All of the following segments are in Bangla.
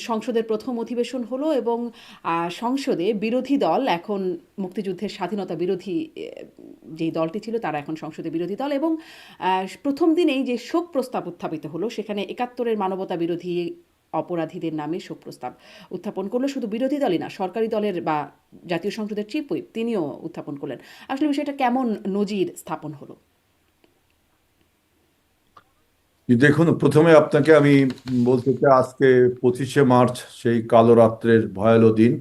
সংসদের প্রথম অধিবেশন হলো এবং সংসদে বিরোধী দল এখন মুক্তিযুদ্ধের স্বাধীনতা বিরোধী যেই দলটি ছিল তারা এখন সংসদে বিরোধী দল এবং প্রথম দিনেই যে শোক প্রস্তাব উত্থাপিত হলো সেখানে ৭১-এর মানবতা বিরোধী অপরাধীদের নামে শোক প্রস্তাব উত্থাপন করলো। শুধু বিরোধী দলই না, সরকারি দলের বা জাতীয় সংসদের চিফ হুইপ তিনিও উত্থাপন করলেন। আসলে বিষয়টা কেমন নজির স্থাপন হলো? দেখুন, প্রথমে আপনাকে আমি বলতে চাই আজকে 25শে মার্চ, সেই কালো রাত্রের ভয়ালো দিন।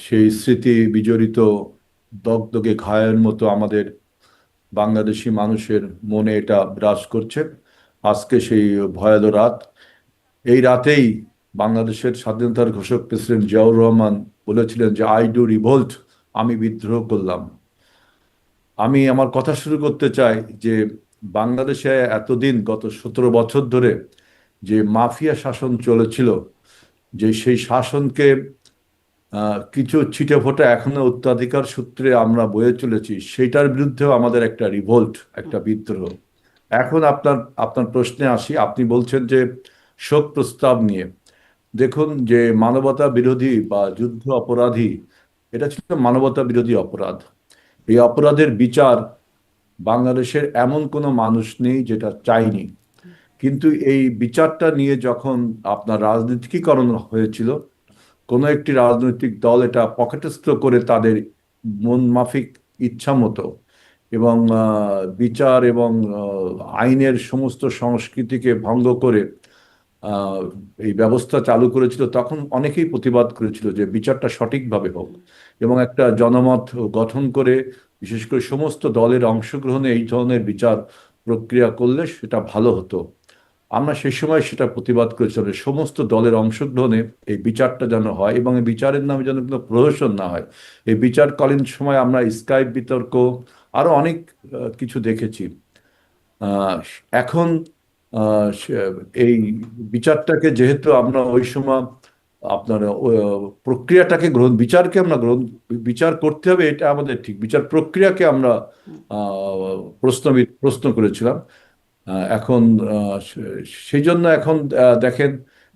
সেই স্মৃতি বিজড়িত দগদগে ঘায়ের মতো আমাদের বাংলাদেশি মানুষের মনে এটা বিরাজ করছে। আজকে সেই ভয়ালো রাত। এই রাতেই বাংলাদেশের স্বাধীনতার ঘোষক প্রেসিডেন্ট জিয়াউর রহমান বলেছিলেন যে আই ডু রিভোল্ট, আমি বিদ্রোহ করলাম। আমি আমার কথা শুরু করতে চাই যে বাংলাদেশে এতদিন, গত 17 বছর ধরে যে মাফিয়া শাসন চলেছিল, যে সেই শাসনকে কিছু ছিটেফোঁটা এখনো উত্তরাধিকার সূত্রে আমরা বয়ে চলেছি, সেটার বিরুদ্ধেও আমাদের একটা রিভোল্ট, একটা বিদ্রোহ। এখন আপনার আপনার প্রশ্নে আসি। আপনি বলছেন যে শোক প্রস্তাব নিয়ে। দেখুন, যে মানবতা বিরোধী বা যুদ্ধ অপরাধী, এটা ছিল মানবতা বিরোধী অপরাধ। এই অপরাধের বিচার বাংলাদেশের এমন কোনো মানুষ নেই যেটা চাইনি। কিন্তু এই বিচারটা নিয়ে যখন আপনার রাজনীতিকীকরণ হয়েছিল, কোনো একটি রাজনৈতিক দল এটা পকেটস্থ করে তাদের মন মাফিক ইচ্ছা মতো এবং বিচার এবং আইনের সমস্ত সংস্কৃতিকে ভঙ্গ করে আহ, এই ব্যবস্থা চালু করেছিল, তখন অনেকেই প্রতিবাদ করেছিল যে বিচারটা সঠিকভাবে হোক এবং একটা জনমত গঠন করে, বিশেষ করে সমস্ত দলের অংশগ্রহণে এই ধরনের বিচার প্রক্রিয়া করলে সেটা ভালো হতো। আমরা সেই সময় সেটা প্রতিবাদ করেছিলাম যে সমস্ত দলের অংশগ্রহণে এই বিচারটা যেন হয় এবং এই বিচারের নামে যেন কোনো প্রহসন না হয়। এই বিচারকালীন সময় আমরা স্কাইপ বিতর্ক, আরো অনেক কিছু দেখেছি। আহ, এখন এই বিচারটাকে, যেহেতু আমরা ওই সময় আপনার প্রক্রিয়াটাকে বিচারকে আমরা বিচার করতে হবে, এটা আমাদের ঠিক, বিচার প্রক্রিয়াকে আমরা প্রশ্ন প্রশ্ন করেছিলাম। এখন সেই জন্য এখন দেখেন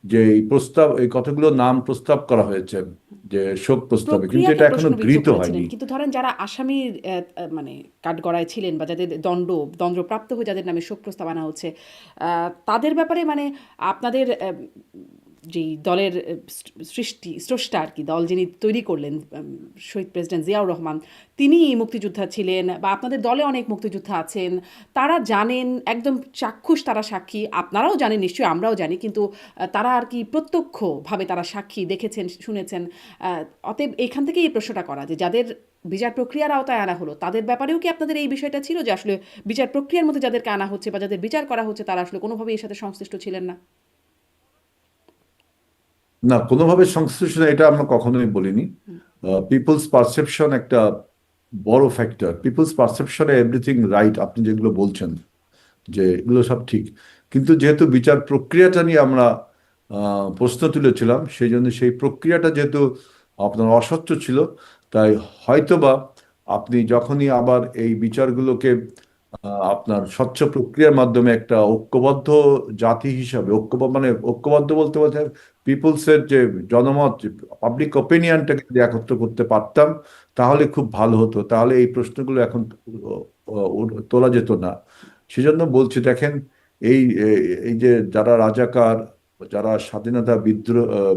যে এই প্রস্তাব, এই কতগুলো নাম প্রস্তাব করা হয়েছে যে শোক প্রস্তাবে, কিন্তু প্রক্রিয়াকে এটা এখনো প্রশ্নবিদ্ধ গৃহীত করেছিলেন, হয়নি। কিন্তু ধরেন যারা আসামির মানে কাঠগড়ায় ছিলেন বা যাদের দণ্ডপ্রাপ্ত হয়ে যাদের নামে শোক প্রস্তাব আনা হচ্ছে, তাদের ব্যাপারে মানে আপনাদের যেই দলের স্রষ্টা আর কি, দল যিনি তৈরি করলেন, শহীদ প্রেসিডেন্ট জিয়াউর রহমান, তিনি মুক্তিযোদ্ধা ছিলেন বা আপনাদের দলে অনেক মুক্তিযোদ্ধা আছেন, তারা জানেন, একদম চাক্ষুষ তারা সাক্ষী, আপনারাও জানেন নিশ্চয়ই, আমরাও জানি, কিন্তু তারা আর কি প্রত্যক্ষভাবে তারা সাক্ষী দেখেছেন, শুনেছেন। অতএব এখান থেকেই এই প্রশ্নটা করা যে যাদের বিচার প্রক্রিয়ার আওতায় আনা হলো তাদের ব্যাপারেও কি আপনাদের এই বিষয়টা ছিল যে আসলে বিচার প্রক্রিয়ার মধ্যে যাদেরকে আনা হচ্ছে বা যাদের বিচার করা হচ্ছে তারা আসলে কোনোভাবেই এর সাথে সংশ্লিষ্ট ছিলেন না? না, কোনোভাবে সংশ্লিষ্ট না, এটা আমরা কখনোই বলিনি। পিপলস পারসেপশন একটা বড় ফ্যাক্টর। পিপলস পারসেপশনে এভরিথিং রাইট, আপনি যেগুলো বলছেন যে এগুলো সব ঠিক। কিন্তু যেহেতু বিচার প্রক্রিয়াটা নিয়ে আমরা প্রশ্ন তুলেছিলাম, সেই জন্য সেই প্রক্রিয়াটা যেহেতু আপনার অস্বচ্ছ ছিল, তাই হয়তোবা আপনি যখনই আবার এই বিচারগুলোকে আপনার স্বচ্ছ প্রক্রিয়ার মাধ্যমে একটা ঐক্যবদ্ধ জাতি হিসাবে, মানে ঐক্যবদ্ধ বলতে বলতে পিপলসের যে জনমত, পাবলিক ওপিনিয়নটাকে যদি একত্র করতে পারতাম, তাহলে খুব ভালো হতো। তাহলে এই প্রশ্নগুলো এখন তোলা যেত না। সেজন্য বলছি, দেখেন, এই এই যে যারা রাজাকার, যারা স্বাধীনতা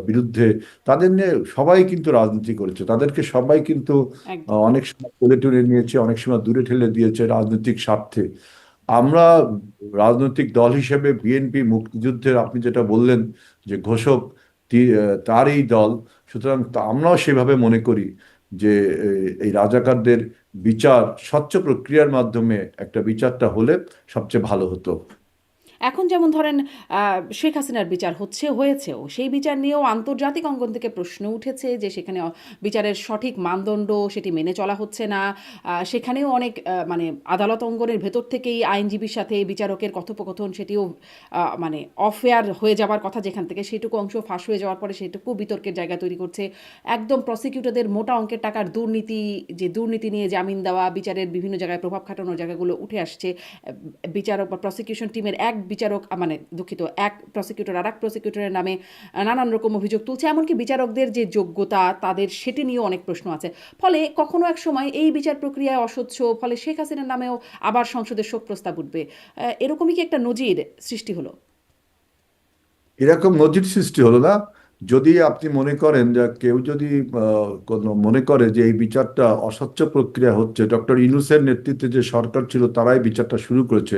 বিরুদ্ধে, তাদের নিয়ে সবাই কিন্তু রাজনীতি করেছে, তাদেরকে সবাই কিন্তু একদম। অনেক সময় কোলে টেনে নিয়েছে, অনেক সময় দূরে ঠেলে দিয়েছে রাজনৈতিক স্বার্থে। আমরা রাজনৈতিক দল হিসেবে বিএনপি মুক্তিযুদ্ধের, আপনি যেটা বললেন যে ঘোষক, তারই দল। সুতরাং আমরাও সেভাবে মনে করি যে এই রাজাকারদের বিচার স্বচ্ছ প্রক্রিয়ার মাধ্যমে একটা বিচারটা হলে সবচেয়ে ভালো হতো। এখন যেমন ধরেন শেখ হাসিনার বিচার হচ্ছে, হয়েছেও, সেই বিচার নিয়েও আন্তর্জাতিক অঙ্গন থেকে প্রশ্ন উঠেছে যে সেখানে বিচারের সঠিক মানদণ্ড সেটি মেনে চলা হচ্ছে না। সেখানেও অনেক মানে আদালত অঙ্গনের ভেতর থেকেই আইনজীবীর সাথে বিচারকের কথোপকথন সেটিও মানে অফেয়ার হয়ে যাওয়ার কথা, যেখান থেকে সেটুকু অংশ ফাঁস হয়ে যাওয়ার পরে সেটুকু বিতর্কের জায়গা তৈরি করছে। একদম প্রসিকিউটরদের মোটা অঙ্কের টাকার দুর্নীতি, যে দুর্নীতি নিয়ে জামিন দেওয়া, বিচারের বিভিন্ন জায়গায় প্রভাব খাটানোর জায়গাগুলো উঠে আসছে। বিচারক বা প্রসিকিউশন টিমের এক বিচারক মানে দুঃখিত, এক প্রসিকিউটর আর এক প্রসিকিউটরের নামে নানান রকম অভিযোগ তুলছে, এমনকি বিচারকদের যে যোগ্যতা তাদের সেটি নিয়েও অনেক প্রশ্ন আছে। ফলে কখনো এক সময় এই বিচার প্রক্রিয়ায় অস্বচ্ছ, ফলে শেখ হাসিনার নামেও আবার সংসদে শোক প্রস্তাব উঠবে। এরকমই কি একটা নজির সৃষ্টি হলো? এরকম নজির সৃষ্টি হলো না। যদি আপনি মনে করেন যে কেউ যদি কোনো মনে করে যে এই বিচারটা অস্বচ্ছ প্রক্রিয়া হচ্ছে, ডক্টর ইউনূসের নেতৃত্বে যে সরকার ছিল তারাই বিচারটা শুরু করেছে।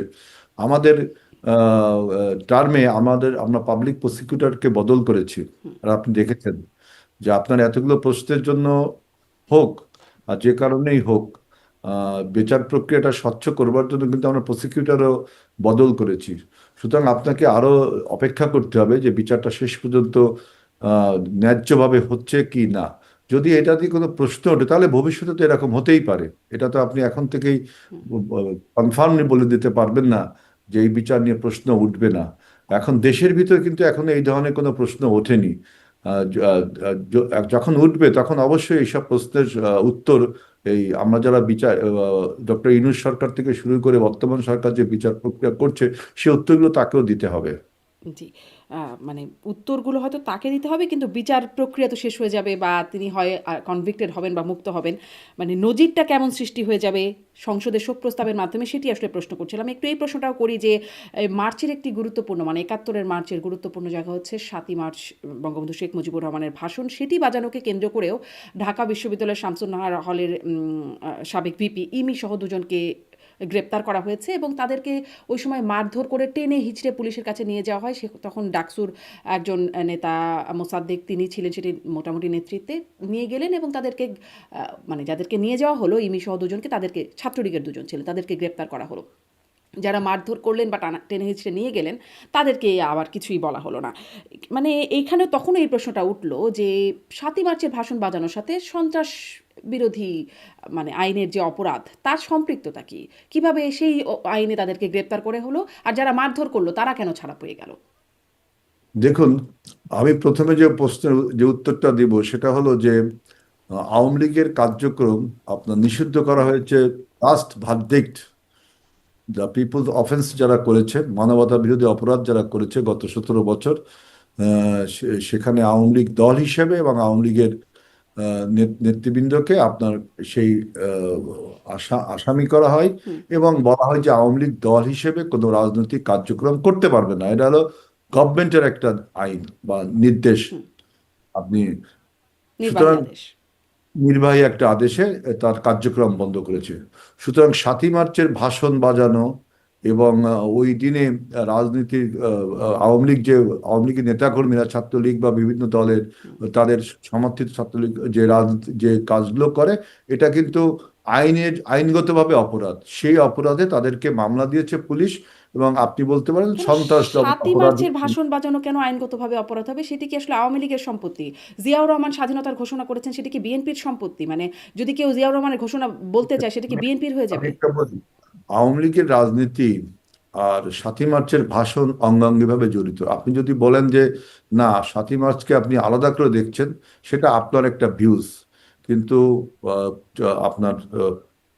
আমাদের টার্মে আমরা পাবলিক প্রসিকিউটরকে বদল করেছি। আর আপনি দেখেছেন যে আপনার এতগুলো প্রশ্নের জন্য হোক আর যে কারণেই হোক, বিচার প্রক্রিয়াটা স্বচ্ছ করবার জন্য কিন্তু আমরা প্রসিকিউটরও বদল করেছি। সুতরাং আপনাকে আরো অপেক্ষা করতে হবে যে বিচারটা শেষ পর্যন্ত আহ, ন্যায্যভাবে হচ্ছে কি না। যদি এটা দিয়ে কোনো প্রশ্ন ওঠে তাহলে ভবিষ্যতে তো এরকম হতেই পারে। এটা তো আপনি এখন থেকেই কনফার্মলি বলে দিতে পারবেন না যে এই বিচার নিয়ে প্রশ্ন উঠবে না। এখন দেশের ভিতর কিন্তু এখন এই ধরনের কোনো প্রশ্ন ওঠেনি। যখন উঠবে তখন অবশ্যই এইসব প্রশ্নের উত্তর এই আমরা যারা বিচার ডক্টর ইউনূস সরকার থেকে শুরু করে বর্তমান সরকার যে বিচার প্রক্রিয়া করছে সে উত্তরগুলো তাকেও দিতে হবে। জি। মানে উত্তরগুলো হয়তো তাকে দিতে হবে, কিন্তু বিচার প্রক্রিয়া তো শেষ হয়ে যাবে, বা তিনি হয় কনভিক্টেড হবেন বা মুক্ত হবেন। মানে নজিরটা কেমন সৃষ্টি হয়ে যাবে সংসদে শোক প্রস্তাবের মাধ্যমে, সেটি আসলে প্রশ্ন করছিলাম। একটু এই প্রশ্নটাও করি যে মার্চের একটি গুরুত্বপূর্ণ, মানে ৭১-এর মার্চের গুরুত্বপূর্ণ জায়গা হচ্ছে ৭ই মার্চ বঙ্গবন্ধু শেখ মুজিবুর রহমানের ভাষণ। সেটি বাজানোকে কেন্দ্র করেও ঢাকা বিশ্ববিদ্যালয়ের শামসুন্নাহার হলের সাবেক ভিপি ইমি সহ দুজনকে গ্রেপ্তার করা হয়েছে, এবং তাদেরকে ওই সময় মারধর করে টেনে হিচড়ে পুলিশের কাছে নিয়ে যাওয়া হয়। সে তখন ডাকসুর একজন নেতা মোসাদ্দেক, তিনি ছিলেন সেটি মোটামুটি নেতৃত্বে, নিয়ে গেলেন এবং তাদেরকে মানে যাদেরকে নিয়ে যাওয়া হলো ইমি সহ দুজনকে, তাদেরকে ছাত্রলীগের দুজন ছিলেন, তাদেরকে গ্রেপ্তার করা হলো। যারা মারধর করলেন বা টেনে হিচড়ে নিয়ে গেলেন তাদেরকে আবার কিছুই বলা হলো না। মানে এইখানে তখন এই প্রশ্নটা উঠলো যে ৭ই মার্চের ভাষণ বাজানোর সাথে সন্ত্রাস বিরোধী মানে আইনের যে অপরাধ, তার সম্পৃক্ততা কি? কিভাবে সেই আইনে তাদেরকে গ্রেপ্তার করে হলো, আর যারা মারধর করলো তারা কেন ছাড়া পেয়ে গেল? দেখুন, আমি প্রথমে যে প্রশ্নের যে উত্তরটা দিব সেটা হলো যে আওয়ামী লীগের কার্যক্রম আপনার নিষিদ্ধ করা হয়েছে। Last verdict, the people's offence যারা করেছে, মানবতা বিরোধী অপরাধ যারা করেছে গত 17 বছর, সেখানে আওয়ামী লীগ দল হিসেবে এবং আওয়ামী লীগের নেতৃবৃন্দকে আপনার সেই আসামি করা হয় এবং বলা হয় যে আওয়ামী লীগ দল হিসেবে কোনো রাজনৈতিক কার্যক্রম করতে পারবে না। এটা হলো গভর্নমেন্টের একটা আইন বা নির্দেশ। আপনি নির্বাহী সুতরাং আদেশ। নির্বাহী একটা আদেশে তার কার্যক্রম বন্ধ করেছে। সুতরাং ৭ই মার্চের ভাষণ বাজানো এবং ওই দিনে রাজনীতির আওয়ামী লীগের নেতাকর্মীরা, ছাত্রলীগ বা বিভিন্ন দলের তাদের সমর্থিত ছাত্রলীগ যে রাজনীতি যে কাজগুলো করে, এটা কিন্তু আইনগতভাবে অপরাধ। সেই অপরাধে তাদেরকে মামলা দিয়েছে পুলিশ। এবং আপনি বলতে পারেন কেন সন্ত্রাস ৭ই অপরাধ। মার্চের ভাষণ বাজানো কেন আইনগতভাবে অপরাধ হবে? সেটি কি আসলে আওয়ামী লীগের সম্পত্তি? জিয়াউর রহমান স্বাধীনতার ঘোষণা করেছেন, সেটি কি বিএনপির সম্পত্তি? মানে যদি কেউ জিয়াউর রহমানের ঘোষণা বলতে চায়, সেটা কি বিএনপির হয়ে আমি যাবে? একটা বলি, আওয়ামী লীগের রাজনীতি আর ৭ই মার্চের ভাষণ অঙ্গাঙ্গিভাবে জড়িত। আপনি যদি বলেন যে না, ৭ই মার্চকে আপনি আলাদা করে দেখছেন, সেটা আপনার একটা ভিউজ। কিন্তু আহ, আপনার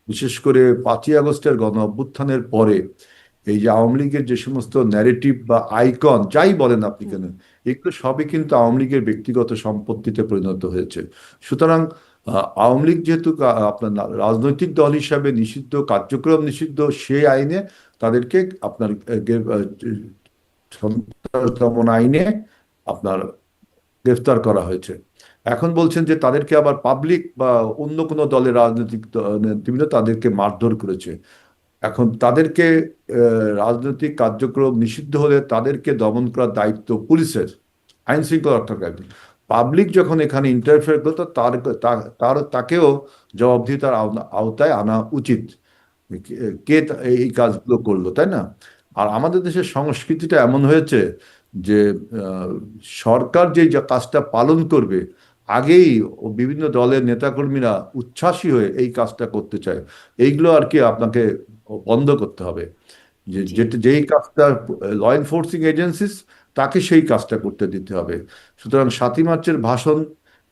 বিশেষ করে ৫ই আগস্টের গণ অভ্যুত্থানের পরে এই যে আওয়ামী লীগের যে সমস্ত ন্যারেটিভ বা আইকন যাই বলেন আপনি কেন, এগুলো সবই কিন্তু আওয়ামী লীগের ব্যক্তিগত সম্পত্তিতে পরিণত হয়েছে। সুতরাং আওয়ামী লীগ যেহেতু আপনার রাজনৈতিক দল হিসাবে নিষিদ্ধ, কার্যক্রম নিষিদ্ধ, সেই আইনে তাদেরকে আপনার সন্ত্রাস দমন আইনে আপনার গ্রেফতার করা হয়েছে। এখন বলছেন যে তাদেরকে আবার পাবলিক বা অন্য কোনো দলের রাজনৈতিক নেতৃবৃন্দ তাদেরকে মারধর করেছে। এখন তাদেরকে রাজনৈতিক কার্যক্রম নিষিদ্ধ হলে তাদেরকে দমন করার দায়িত্ব পুলিশের, আইন শৃঙ্খলা রক্ষাকারী। পাবলিক যখন এখানে ইন্টারফেয়ার করতো তাকেও জবাবদিহিতার আওতায় আনা উচিত। কে এই কাজগুলো করলো, তাই না? আর আমাদের দেশের সংস্কৃতিটা এমন হয়েছে যে আহ, সরকার যে কাজটা পালন করবে আগেই বিভিন্ন দলের নেতাকর্মীরা উচ্ছ্বাসী হয়ে এই কাজটা করতে চায়। এইগুলো আর কি আপনাকে বন্ধ করতে হবে। জি। যেই কাজটা ল এনফোর্সিং এজেন্সিস, তাকে সেই কাজটা করতে দিতে হবে। সুতরাং ৭ই মার্চের ভাষণ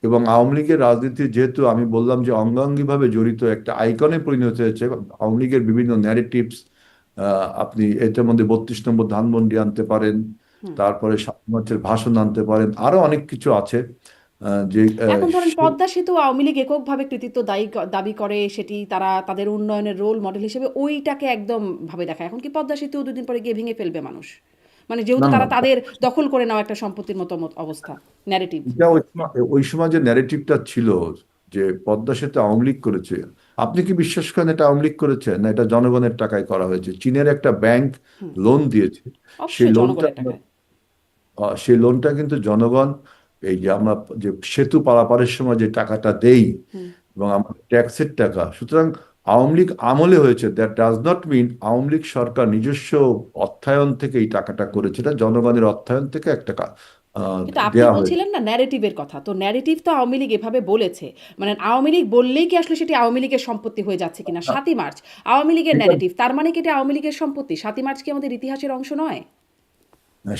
এবং আওয়ামী লীগের রাজনীতি যেহেতু আমি বললাম যে অঙ্গাঙ্গিভাবে জড়িত, একটা আইকনে পরিণত হয়েছে আওয়ামী লীগের বিভিন্ন ন্যারেটিভস, আপনি এটার মধ্যে 32 নম্বর ধানমন্ডি আনতে পারেন, হুম। তারপরে 7 মার্চের ভাষণ আনতে পারেন, আরো অনেক কিছু আছে যে এখন ধরেন পদ্মা সেতু আওয়ামী লীগ এককভাবে কৃতিত্ব দাবি করে, সেটি তারা তাদের উন্নয়নের রোল মডেল হিসেবে ওইটাকে একদম ভাবে দেখায়। এখন কি পদ্মা সেতু 2 দিন পরে গিয়ে ভেঙে ফেলবে মানুষ? মানে না যেহেতু না তারা তাদের দখল করে নেওয়া একটা সম্পত্তির মতো অবস্থা, ন্যারেটিভ। এটা ওই সময় যে ন্যারেটিভটা ছিল যে পদ্মা সেতু আওয়ামী লীগ করেছে, আপনি কি বিশ্বাস করেন এটা আওয়ামী লীগ করেছে না এটা জনগণের টাকায় করা হয়েছে? চীনের একটা ব্যাংক হুম। লোন দিয়েছে, সেই অবশ্যই লোনটা জনগণের টাকায়। সেই লোনটা কিন্তু জনগণ, এই যে আমরা যে সেতু পারাপারের সময় যে টাকাটা দেই হুম। এবং আমাদের ট্যাক্সের টাকা, সুতরাং আওয়ামী লীগ আমলে হয়েছে, that does not mean Awami League সরকার নিজস্ব অর্থায়ন থেকে এই টাকাটা করেছে, এটা জনগণের অর্থায়ন থেকে একটা কিন্তু আপনি দেয়া হয়েছে। বলছিলেন না ন্যারেটিভের কথা, তো ন্যারেটিভ তো আওয়ামী লীগ এভাবে বলেছে, মানে আওয়ামী লীগ বললেই কি আসলে সেটি আওয়ামী লীগের সম্পত্তি হয়ে যাচ্ছে কিনা? 7ই মার্চ আওয়ামী লীগের এটা ন্যারেটিভ, তার মানে কি এটা আওয়ামী লীগের সম্পত্তি? 7ই মার্চ কি আমাদের ইতিহাসের অংশ নয়?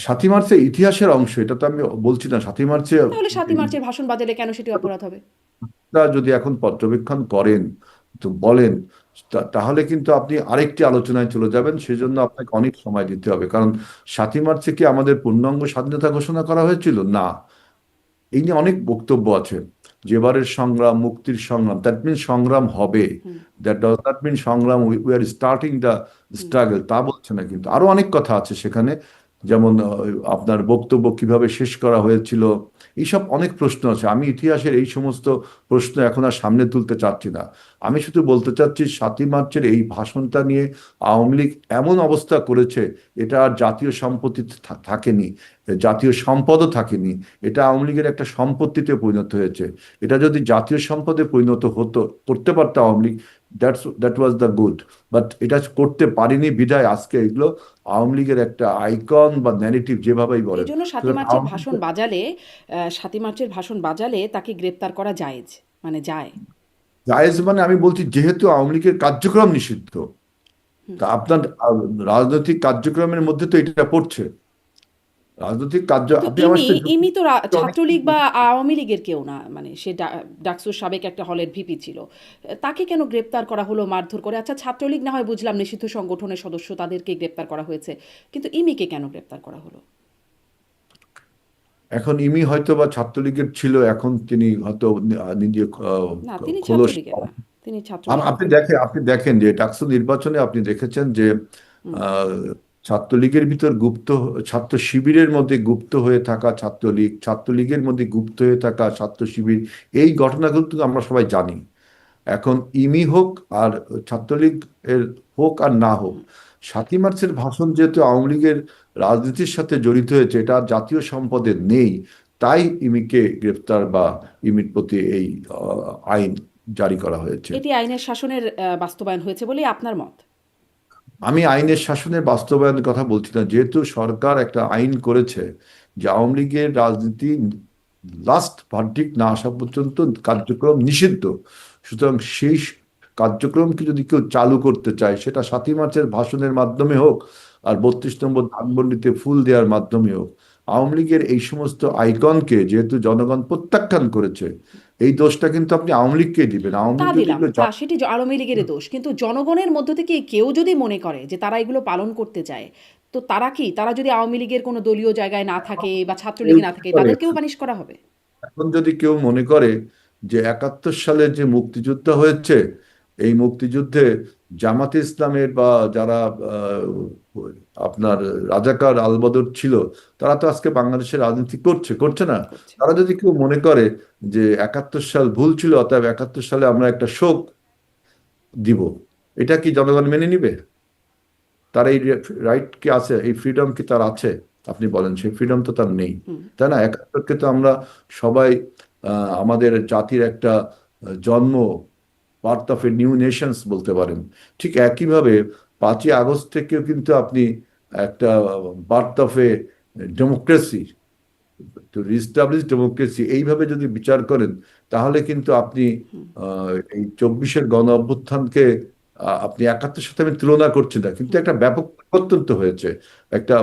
7ই মার্চের ইতিহাসের অংশ, এটা তো আমি বলছি না 7ই মার্চে। তাহলে 7ই মার্চের ভাষণ বাজালে কেন সেটি অপরাধ হবে? যদি এখন পর্যবেক্ষণ করেন তো বলেন, তাহলে কিন্তু আপনি আরেকটি আলোচনায় চলে যাবেন, সেজন্য আপনাকে অনেক সময় দিতে হবে। কারণ 7ই মার্চে কি আমাদের পূর্ণাঙ্গ স্বাধীনতা ঘোষণা করা হয়েছিল? না। এই নিয়ে অনেক বক্তব্য আছে, যেবারের সংগ্রাম মুক্তির সংগ্রাম, দ্যাট মিন সংগ্রাম হবে, হুম। দ্যাট ডাজ নট মিন সংগ্রাম we are starting the hmm. Struggle, তা বলছে না। কিন্তু আরো অনেক কথা আছে সেখানে, যেমন আপনার বক্তব্য কিভাবে শেষ করা হয়েছিল, এইসব অনেক প্রশ্ন আছে। আমি ইতিহাসের এই সমস্ত প্রশ্ন এখন আর সামনে তুলতে চাচ্ছি না। আমি শুধু বলতে চাচ্ছি 7ই মার্চের এই ভাষণটা নিয়ে আওয়ামী লীগ এমন অবস্থা করেছে, এটা আর জাতীয় সম্পত্তিতে থাকেনি, জাতীয় সম্পদও থাকেনি, এটা আওয়ামী লীগের একটা সম্পত্তিতে পরিণত হয়েছে। এটা যদি জাতীয় সম্পদে পরিণত হতো, করতে পারতো Awami League, that was the good. But এটা করতে পারিনি বিধায় আজকে এগুলো আওয়ামী লীগের একটা আইকন বা ন্যারেটিভ, যেভাবেই এই বলেন। জন্য সাতই সুতরাং মার্চের আওয়ামী ভাষণ লীগের বাজালে 7ই মার্চের ভাষণ বাজালে তাকে গ্রেপ্তার করা জায়েজ, মানে যায়। জায়েজ মানে, আমি বলছি যেহেতু আওয়ামী লীগের কার্যক্রম নিষিদ্ধ, হুম। তা আপনার রাজনৈতিক কার্যক্রমের মধ্যে তো এটা পড়ছে। রাজনৈতিক কার্য, কিন্তু আপনি আমার ইমি সাথে ইমি তো অনেক ছাত্রলীগ বা আওয়ামী লীগের কেউ না, মানে সে ডাকসুর সাবেক একটা হলের ভিপি ছিল। তাকে কেন গ্রেপ্তার করা হলো মারধর করে? আচ্ছা, ছাত্রলীগ না হয় বুঝলাম নিষিদ্ধ সংগঠনের সদস্য, তাদেরকে গ্রেপ্তার করা হয়েছে, কিন্তু ইমিকে কেন গ্রেপ্তার করা হলো? এখন ইমি হয়তো বা ছাত্রলীগের ছিল, এখন তিনি হয়তো নিজে না, তিনি খোলস। ছাত্রলীগের না, তিনি ছাত্রলীগের আপনি না। দেখেন, যে ডাকসু নির্বাচনে আপনি দেখেছেন যে হুম। আহ, ছাত্রলীগের ভিতর গুপ্ত, ছাত্র শিবিরের মধ্যে গুপ্ত হয়ে থাকা ছাত্রলীগ, ছাত্রলীগের মধ্যে গুপ্ত হয়ে থাকা ছাত্র শিবির, এই ঘটনাগুলো তো আমরা সবাই জানি। এখন ইমি হোক আর ছাত্রলীগ এর হোক আর না হোক, 7ই মার্চের ভাষণ যেহেতু আওয়ামী লীগের রাজনীতির সাথে জড়িত হয়েছে, এটা আর জাতীয় সম্পদে নেই, তাই ইমিকে গ্রেফতার বা ইমির প্রতি এই আইন জারি করা হয়েছে। এটি আইনের শাসনের বাস্তবায়ন হয়েছে বলেই আপনার মত? আমি আইনের শাসনের বাস্তবায়নের কথা বলছি না, যেহেতু সরকার একটা আইন করেছে যে আওয়ামী লীগের রাজনীতি লাস্ট ভার্ডিক্ট না আসা পর্যন্ত কার্যক্রম নিষিদ্ধ, সুতরাং সেই কার্যক্রমকে যদি কেউ চালু করতে চায়, সেটা 7ই মার্চের ভাষণের মাধ্যমে হোক আর 32 নম্বর ধানমন্ডিতে ফুল দেওয়ার মাধ্যমে হোক, আওয়ামী লীগের এই সমস্ত আইকনকে যেহেতু জনগণ প্রত্যাখ্যান করেছে, এই দোষটা কিন্তু আপনি আওয়ামী লীগকেই দিবেন। আওয়ামী তা লীগ যদি দিলাম, এগুলো তা সেটি আওয়ামী লীগের দোষ, কিন্তু জনগণের মধ্য থেকে কেউ যদি মনে করে যে তারা এগুলো পালন করতে চায়, তো তারা কি, তারা যদি আওয়ামী লীগের কোনো দলীয় জায়গায় না থাকে বা ছাত্রলীগে না থাকে, করে, তাদেরকেও পানিশ করা হবে? এখন যদি কেউ মনে করে যে 71 সালে যে মুক্তিযুদ্ধ হয়েছে, এই মুক্তিযুদ্ধে জামাতে ইসলামের বা যারা আপনার রাজাকার আলবদর ছিল, তারা তো আজকে বাংলাদেশের রাজনীতি করছে, করছে না? করছে। তারা যদি কেউ মনে করে যে 71 সাল ভুল ছিল, অতএব 71 সালে আমরা একটা শোক দিব, এটা কি জনগণ মেনে নিবে? তার এই রাইট কি আছে, এই ফ্রিডম কি তার আছে? আপনি বলেন, সেই ফ্রিডম তো তার নেই। হুম। তাই না? 71কে তো আমরা সবাই আমাদের জাতির একটা জন্ম, birth of a new Nations বলতে পারেন। ঠিক একইভাবে 5ই আগস্ট থেকেও কিন্তু আপনি একটা বার্থ অফ এ ডেমোক্রেসি, তো রিস্টাবলিশ ডেমোক্রেসি, এইভাবে যদি বিচার করেন, তাহলে কিন্তু আপনি এই 24-এর গণ অভ্যুত্থানকে আপনি 71-এর সাথে আমি তুলনা করছি না, কিন্তু একটা ব্যাপক পরিবর্তন তো হয়েছে। একটা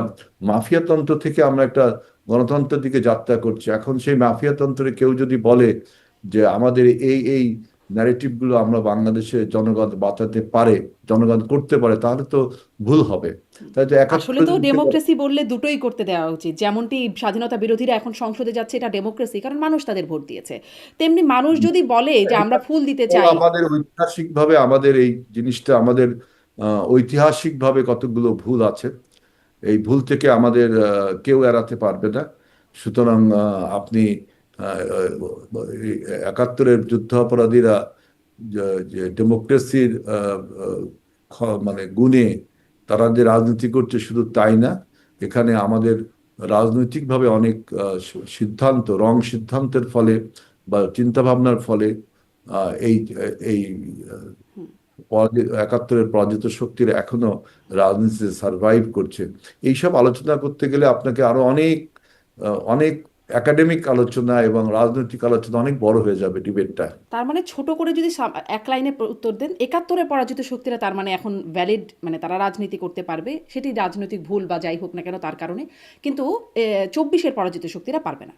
মাফিয়াতন্ত্র থেকে আমরা একটা গণতন্ত্রের দিকে যাত্রা করছি। এখন সেই মাফিয়াতন্ত্রে কেউ যদি বলে যে আমাদের এই এই ন্যারেটিভগুলো আমরা বাংলাদেশে জনগণ বাঁচাতে পারে, জনগণ করতে পারে, তাহলে তো ভুল হবে। তাই তো আসলে একাত্তরের তো যুগ থেকে ডেমোক্রেসি বললে দুটোই করতে দেওয়া উচিত, যেমনটি স্বাধীনতা বিরোধীরা এখন সংসদে যাচ্ছে, এটা ডেমোক্রেসি, কারণ মানুষ তাদের ভোট দিয়েছে। তেমনি মানুষ যদি বলে যে আমরা ফুল দিতে চাই। আমাদের ঐতিহাসিকভাবে আমাদের এই জিনিসটা আমাদের ঐতিহাসিকভাবে কতগুলো ভুল আছে। এই ভুল থেকে আমাদের কেউ এড়াতে পারবে না। সুতরাং আপনি এই একাত্তরের যুদ্ধাপরাধীরা যে ডেমোক্রেসির মানে গুণে তারা যে রাজনীতি করছে, শুধু তাই না, এখানে আমাদের রাজনৈতিকভাবে অনেক সিদ্ধান্ত, রং সিদ্ধান্তের ফলে বা চিন্তা ভাবনার ফলে এই এই একাত্তরের পরাজিত শক্তির এখনো রাজনীতিতে সার্ভাইভ করছে। এইসব আলোচনা করতে গেলে আপনাকে আরো অনেক অনেক একাডেমিক আলোচনা এবং রাজনৈতিক আলোচনা অনেক বড় হয়ে যাবে ডিবেটটা। তার মানে ছোট করে যদি এক লাইনে উত্তর দেন, একাত্তরে পরাজিত শক্তিরা তার মানে এখন ভ্যালিড, মানে তারা রাজনীতি করতে পারবে, সেটি রাজনৈতিক ভুল বা যাই হোক না কেন তার কারণে, কিন্তু 24-এর পরাজিত শক্তিরা পারবে না।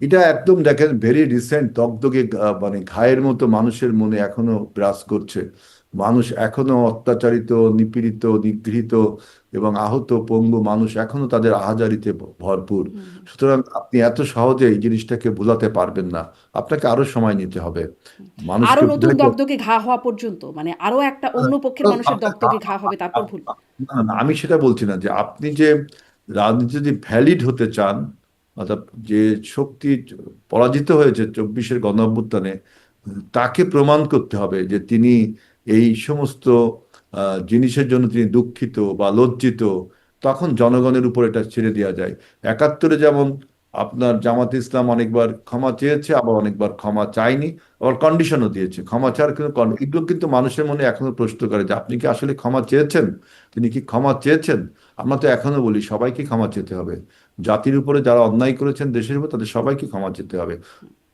এটা একদম দেখেন ভেরি রিসেন্ট, দগদগে মানে ঘায়ের মতো মানুষের মনে এখনো বিরাজ করছে। মানুষ এখনো অত্যাচারিত, নিপীড়িত, নিগৃহীত এবং আহত পঙ্গু মানুষ এখনো তাদের আহাজারিতে ভরপুর। সুতরাং আপনি এত সহজে এই জিনিসটাকে ভুলাতে পারবেন না, আপনাকে আরো সময় নিতে হবে আরো মানুষকে নতুন বুঝাইতে। দগদগে ঘা হওয়া পর্যন্ত, মানে আরো একটা অন্য পক্ষের মানুষের আপনার দগদগে ঘা হবে, তারপর ভুল। না, না, আমি সেটা বলছি না, যে আপনি যে রাজনীতি যদি ভ্যালিড হতে চান, অর্থাৎ যে শক্তি পরাজিত হয়েছে 24-এর গণ অভ্যুত্থানে, তাকে প্রমাণ করতে হবে যে তিনি এই সমস্ত জিনিসের জন্য তিনি দুঃখিত বা লজ্জিত। তখন জনগণের উপর এটা ছেড়ে দেওয়া যায়। একাত্তরে যেমন আপনার জামাত ইসলাম অনেকবার ক্ষমা চেয়েছে, আবার অনেকবার ক্ষমা চায়নি, আবার কন্ডিশনও দিয়েছে ক্ষমা চাওয়ার কিন্তু এগুলো কিন্তু মানুষের মনে এখনো প্রশ্ন করে যে আপনি কি আসলে ক্ষমা চেয়েছেন, তিনি কি ক্ষমা চেয়েছেন। আমরা তো এখনো বলি সবাইকে ক্ষমা চেতে হবে, জাতির উপরে যারা অন্যায় করেছেন দেশের উপর, তাদের সবাইকে ক্ষমা চেতে হবে।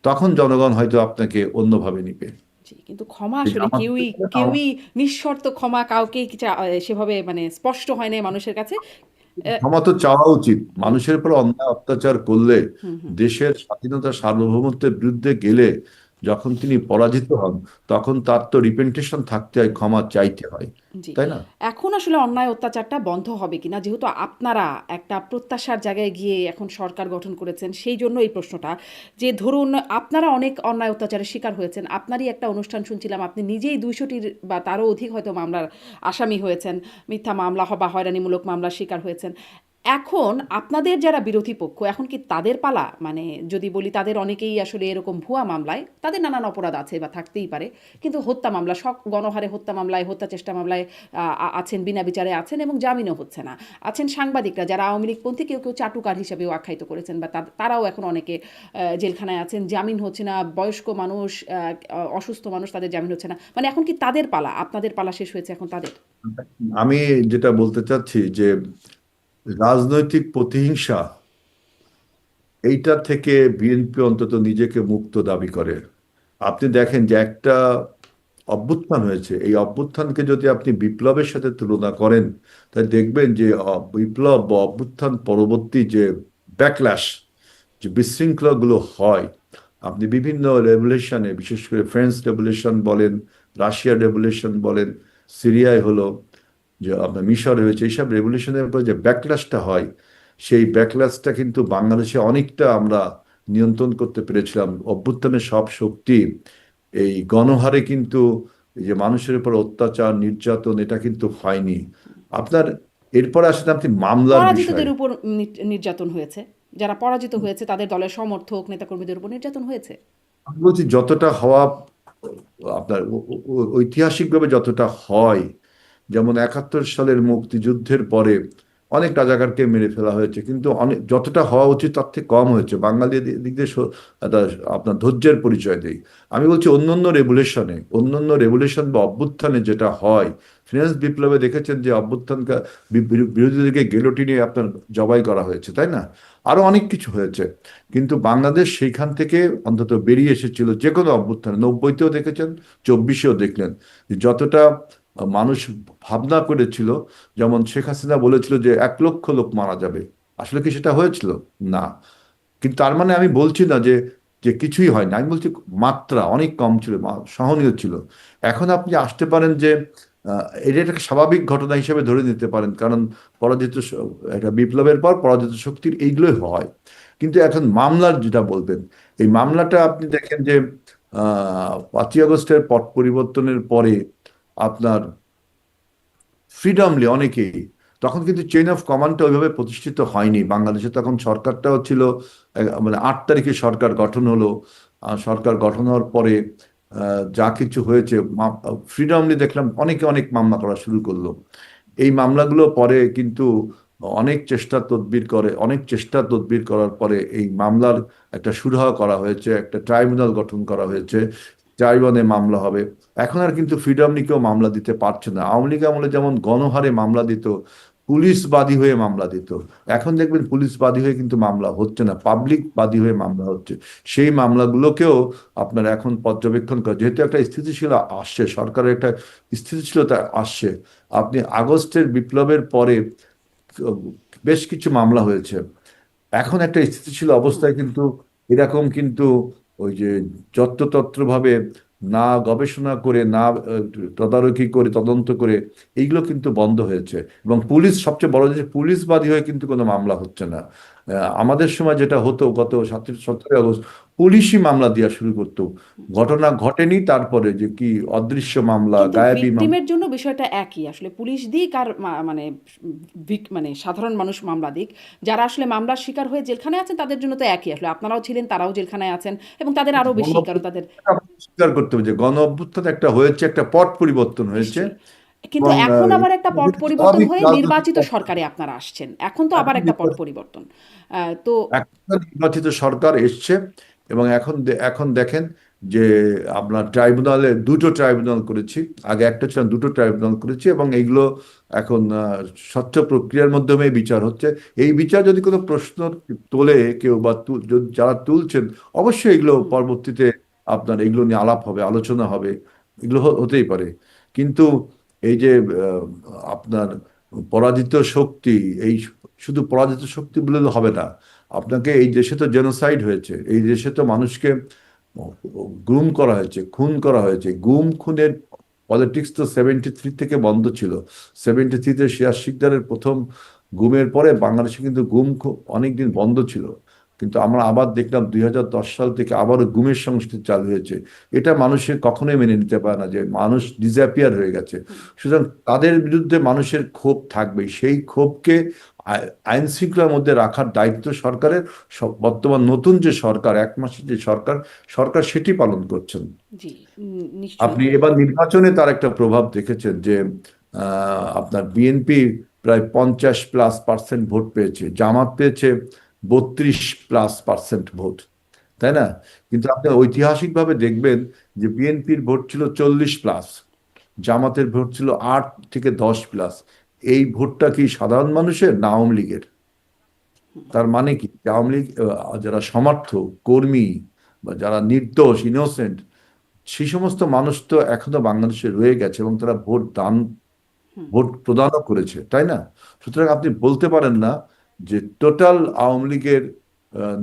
তখন জনগণ হয়তো আপনাকে অন্যভাবে নিবে। জি, কিন্তু ক্ষমা এই আসলে জামাত কেউই কেউই নিঃশর্ত ক্ষমা কাউকেই সেভাবে মানে স্পষ্ট হয় না মানুষের কাছে। আহ, ক্ষমা তো চাওয়া উচিত। হুম, মানুষের উপর অন্যায় অত্যাচার করলে, হুম, হুম। দেশের স্বাধীনতা সার্বভৌমত্বের বিরুদ্ধে গেলে, যখন তিনি পরাজিত হন, তখন তার তো রিপেন্টেশন থাকতে হয়, ক্ষমা চাইতে হয়, জি। তাই না? এখন আসলে অন্যায় অত্যাচারটা বন্ধ হবে কিনা, যেহেতু আপনারা একটা প্রত্যাশার জায়গায় গিয়ে এখন সরকার গঠন করেছেন, সেই জন্য এই প্রশ্নটা, যে ধরুন আপনারা অনেক অন্যায় অত্যাচারের শিকার হয়েছেন, আপনারই একটা অনুষ্ঠান শুনছিলাম, আপনি নিজেই 200টির বা তারও অধিক হয়তো মামলার আসামি হয়েছেন, মিথ্যা মামলা বা হয়রানিমূলক মামলার শিকার হয়েছেন। এখন আপনাদের যারা বিরোধী পক্ষ, এখন কি তাদের পালা, মানে যদি বলি তাদের অনেকেই আসলে এরকম ভুয়া মামলায়, তাদের নানান অপরাধ আছে বা থাকতেই পারে, কিন্তু হত্যা মামলা, গণহারে হত্যা মামলায়, হত্যা চেষ্টা মামলায় আছেন, বিনা বিচারে আছেন এবং জামিনও হচ্ছে না। আছেন সাংবাদিকরা যারা আওয়ামী লীগপন্থী, কেউ কেউ চাটুকার হিসেবেও আখ্যায়িত করেছেন, বা তারাও এখন অনেকে জেলখানায় আছেন, জামিন হচ্ছে না। বয়স্ক মানুষ, অসুস্থ মানুষ, তাদের জামিন হচ্ছে না। মানে এখন কি তাদের পালা, আপনাদের পালা শেষ হয়েছে এখন তাদের? আমি যেটা বলতে চাচ্ছি যে রাজনৈতিক প্রতিহিংসা, এইটা থেকে বিএনপি অন্তত নিজেকে মুক্ত দাবি করে। আপনি দেখেন যে একটা অভ্যুত্থান হয়েছে, এই অভ্যুত্থানকে যদি আপনি বিপ্লবের সাথে তুলনা করেন, তাহলে দেখবেন যে বিপ্লব বা অভ্যুত্থান পরবর্তী যে ব্যাকল্যাশ, যে বিশৃঙ্খলাগুলো হয়, আপনি বিভিন্ন রেভলিউশনে, বিশেষ করে ফ্রেঞ্চ রেভলিউশন বলেন, রাশিয়ার রেভলিউশন বলেন, সিরিয়ায় হলো, যে আপনার মিশর হয়েছে, এইসব রেভলিউশনের উপরে যে ব্যাকল্যাশটা হয়, সেই ব্যাকল্যাশটা কিন্তু বাংলাদেশে অনেকটা আমরা নিয়ন্ত্রণ করতে পেরেছিলাম। অভ্যুত্থানের সব শক্তি এই গণহারে কিন্তু, এই যে মানুষের উপর অত্যাচার নির্যাতন, এটা কিন্তু হয়নি আপনার। এরপরে আসলে আপনি মামলার বিষয়। পরাজিতদের উপর নির্যাতন হয়েছে, যারা পরাজিত হয়েছে তাদের দলের সমর্থক নেতাকর্মীদের উপর নির্যাতন হয়েছে। আমি বলছি যতটা হওয়া আপনার ঐতিহাসিকভাবে যতটা হয়, যেমন 71 সালের মুক্তিযুদ্ধের পরে অনেক রাজাকারকে মেরে ফেলা হয়েছে, কিন্তু অনেক যতটা হওয়া উচিত তার থেকে কম হয়েছে। বাঙালি দিক দিয়ে একটা আপনার ধৈর্যের পরিচয় দেই। আমি বলছি অন্যান্য রেভুলেশন বা অভ্যুত্থানে যেটা হয়, ফ্রেঞ্চ বিপ্লবে দেখেছেন যে অভ্যুত্থানকে বিরোধীদেরকে গেলোটিনে আপনার জবাই করা হয়েছে, তাই না? আরো অনেক কিছু হয়েছে, কিন্তু বাংলাদেশ সেইখান থেকে অন্তত বেরিয়ে এসেছিল। যে কোনো অভ্যুত্থানে 90-তেও দেখেছেন, 24-এও দেখলেন, যে যতটা মানুষ ভাবনা করেছিল, যেমন শেখ হাসিনা বলেছিল যে 1 লক্ষ লোক মারা যাবে, আসলে কি সেটা হয়েছিল? না। কিন্তু তার মানে আমি বলছি না যে যে কিছুই হয়নি, আমি বলছি মাত্রা অনেক কম ছিল, সহনীয় ছিল। এখন আপনি আসতে পারেন যে এটা একটা স্বাভাবিক ঘটনা হিসেবে ধরে নিতে পারেন, কারণ একটা বিপ্লবের পর পরাজিত শক্তির এইগুলোই হয়। কিন্তু এখন মামলার যেটা বলবেন, এই মামলাটা আপনি দেখেন যে 5ই আগস্টের পট পরিবর্তনের পরে আপনার ফ্রিডমলি অনেকেই, তখন কিন্তু চেইন অফ কমান্ডটা ওইভাবে প্রতিষ্ঠিত হয়নি বাংলাদেশে। তখন সরকারটাও ছিল মানে 8 তারিখে সরকার গঠন হলো। সরকার গঠন হওয়ার পরে যা কিছু হয়েছে, ফ্রিডমলি দেখলাম অনেকে অনেক মামলা করা শুরু করলো। এই মামলাগুলো পরে কিন্তু অনেক চেষ্টা তদবির করার পরে এই মামলার একটা সুরাহা করা হয়েছে, একটা ট্রাইব্যুনাল গঠন করা হয়েছে, ট্রাইব্যুনালে মামলা হবে। এখন আর কিন্তু ফ্রিডমলি কেউ মামলা দিতে পারছে না। আওয়ামী লীগ আমলে যেমন গণহারে মামলা দিত, পুলিশ বাদী হয়ে মামলা দিত, এখন দেখবেন পুলিশ বাদী হয়ে কিন্তু মামলা হচ্ছে না, পাবলিক বাদী হয়ে মামলা হচ্ছে। সেই মামলাগুলোকেও আপনার এখন পর্যবেক্ষণ করে, যেহেতু একটা স্থিতিশীল আসছে, সরকারের একটা স্থিতিশীলতা আসছে। আপনি আগস্টের বিপ্লবের পরে বেশ কিছু মামলা হয়েছে, এখন একটা স্থিতিশীল অবস্থায় কিন্তু এরকম কিন্তু ওই যে যত্রতত্র ভাবে না গবেষণা করে, না তদারকি করে, তদন্ত করে, এইগুলো কিন্তু বন্ধ হয়েছে। এবং পুলিশ, সবচেয়ে বড় যে পুলিশবাদী হয়ে কিন্তু কোনো মামলা হচ্ছে না। আমাদের সময় যেটা হতো, গত 17ই আগস্ট পুলিশই মামলা দেওয়া শুরু করতো, ঘটনা ঘটেনি তারপরে যে কি অদৃশ্য মামলা, কিন্তু গায়েবী মামলা। ভিকটিমের জন্য বিষয়টা একই, আসলে পুলিশ দিক আর মানে মানে সাধারণ মানুষ মামলা দিক, যারা আসলে মামলার শিকার হয়ে জেলখানায় আছেন তাদের জন্য তো একই। আসলে আপনারাও ছিলেন, তারাও জেলখানায় আছেন, এবং তাদের আরো গণ বেশি, কারণ তাদের স্বীকার করতে হবে যে গণ অভ্যুত্থান একটা হয়েছে, একটা পট পরিবর্তন হয়েছে। নিশ্চয়ই। কিন্তু এবং এখন আবার একটা পট পরিবর্তন স্বাভাবিক হয়ে রাজনৈতিক নির্বাচিত প্রক্রিয়া। সরকারে আপনারা আসছেন, এখন তো আবার এখন একটা পট পরিবর্তন। তো একটা নির্বাচিত সরকার এসছে, এবং এখন দেখেন যে আপনার ট্রাইব্যুনালে দুটো ট্রাইব্যুনাল করেছি, আগে একটা ছিল, দুটো ট্রাইব্যুনাল করেছি, এবং এইগুলো এখন স্বচ্ছ প্রক্রিয়ার মাধ্যমে বিচার হচ্ছে। এই বিচার যদি কোনো প্রশ্ন তোলে কেউ, বা যারা তুলছেন, অবশ্যই এগুলো পরবর্তীতে আপনার এগুলো নিয়ে আলাপ হবে, আলোচনা হবে, এগুলো হতেই পারে। কিন্তু এই যে আপনার পরাজিত শক্তি, এই শুধু পরাজিত শক্তি বলে তো হবে না। আপনাকে, এই দেশে তো জেনোসাইড হয়েছে, এই দেশে তো মানুষকে গুম করা হয়েছে, খুন করা হয়েছে। গুম খুনের পলিটিক্স তো 73 থেকে বন্ধ ছিল। 73-তে সিরাজ শিকদারের প্রথম গুমের পরে বাংলাদেশে কিন্তু অনেকদিন বন্ধ ছিল। কিন্তু আমরা আবার দেখলাম 2010 সাল থেকে আবারও গুমের সংস্কৃতি চালু হয়েছে। এটা মানুষের কখনোই মেনে নিতে পারে না, যে মানুষ ডিসঅ্যাপিয়ার হয়ে গেছে। সুতরাং তাদের বিরুদ্ধে মানুষের ক্ষোভ থাকবে, সেই ক্ষোভকে আইন শৃঙ্খলার মধ্যে রাখার দায়িত্ব সরকারের। বর্তমান নতুন যে সরকার, 1 মাসের যে সরকার, সরকার সেটি পালন করছেন। জি, নিশ্চয়ই। আপনি এবার নির্বাচনে তার একটা প্রভাব দেখেছেন যে আপনার বিএনপি প্রায় 50+% ভোট পেয়েছে, জামাত পেয়েছে 32+% ভোট, তাই না? কিন্তু আপনি ঐতিহাসিকভাবে দেখবেন যে বিএনপির ভোট ছিল 40+, জামাতের ভোট ছিল 8 থেকে 10+। এই ভোটটা কি সাধারণ মানুষের না আওয়ামী লীগের? তার মানে কি, যে আওয়ামী লীগ যারা সমর্থক কর্মী, বা যারা নির্দোষ ইনোসেন্ট, সেই সমস্ত মানুষ তো এখনো বাংলাদেশে রয়ে গেছে, এবং তারা ভোট প্রদানও করেছে, তাই না? সুতরাং আপনি বলতে পারেন না যে টোটাল আওয়ামী লীগের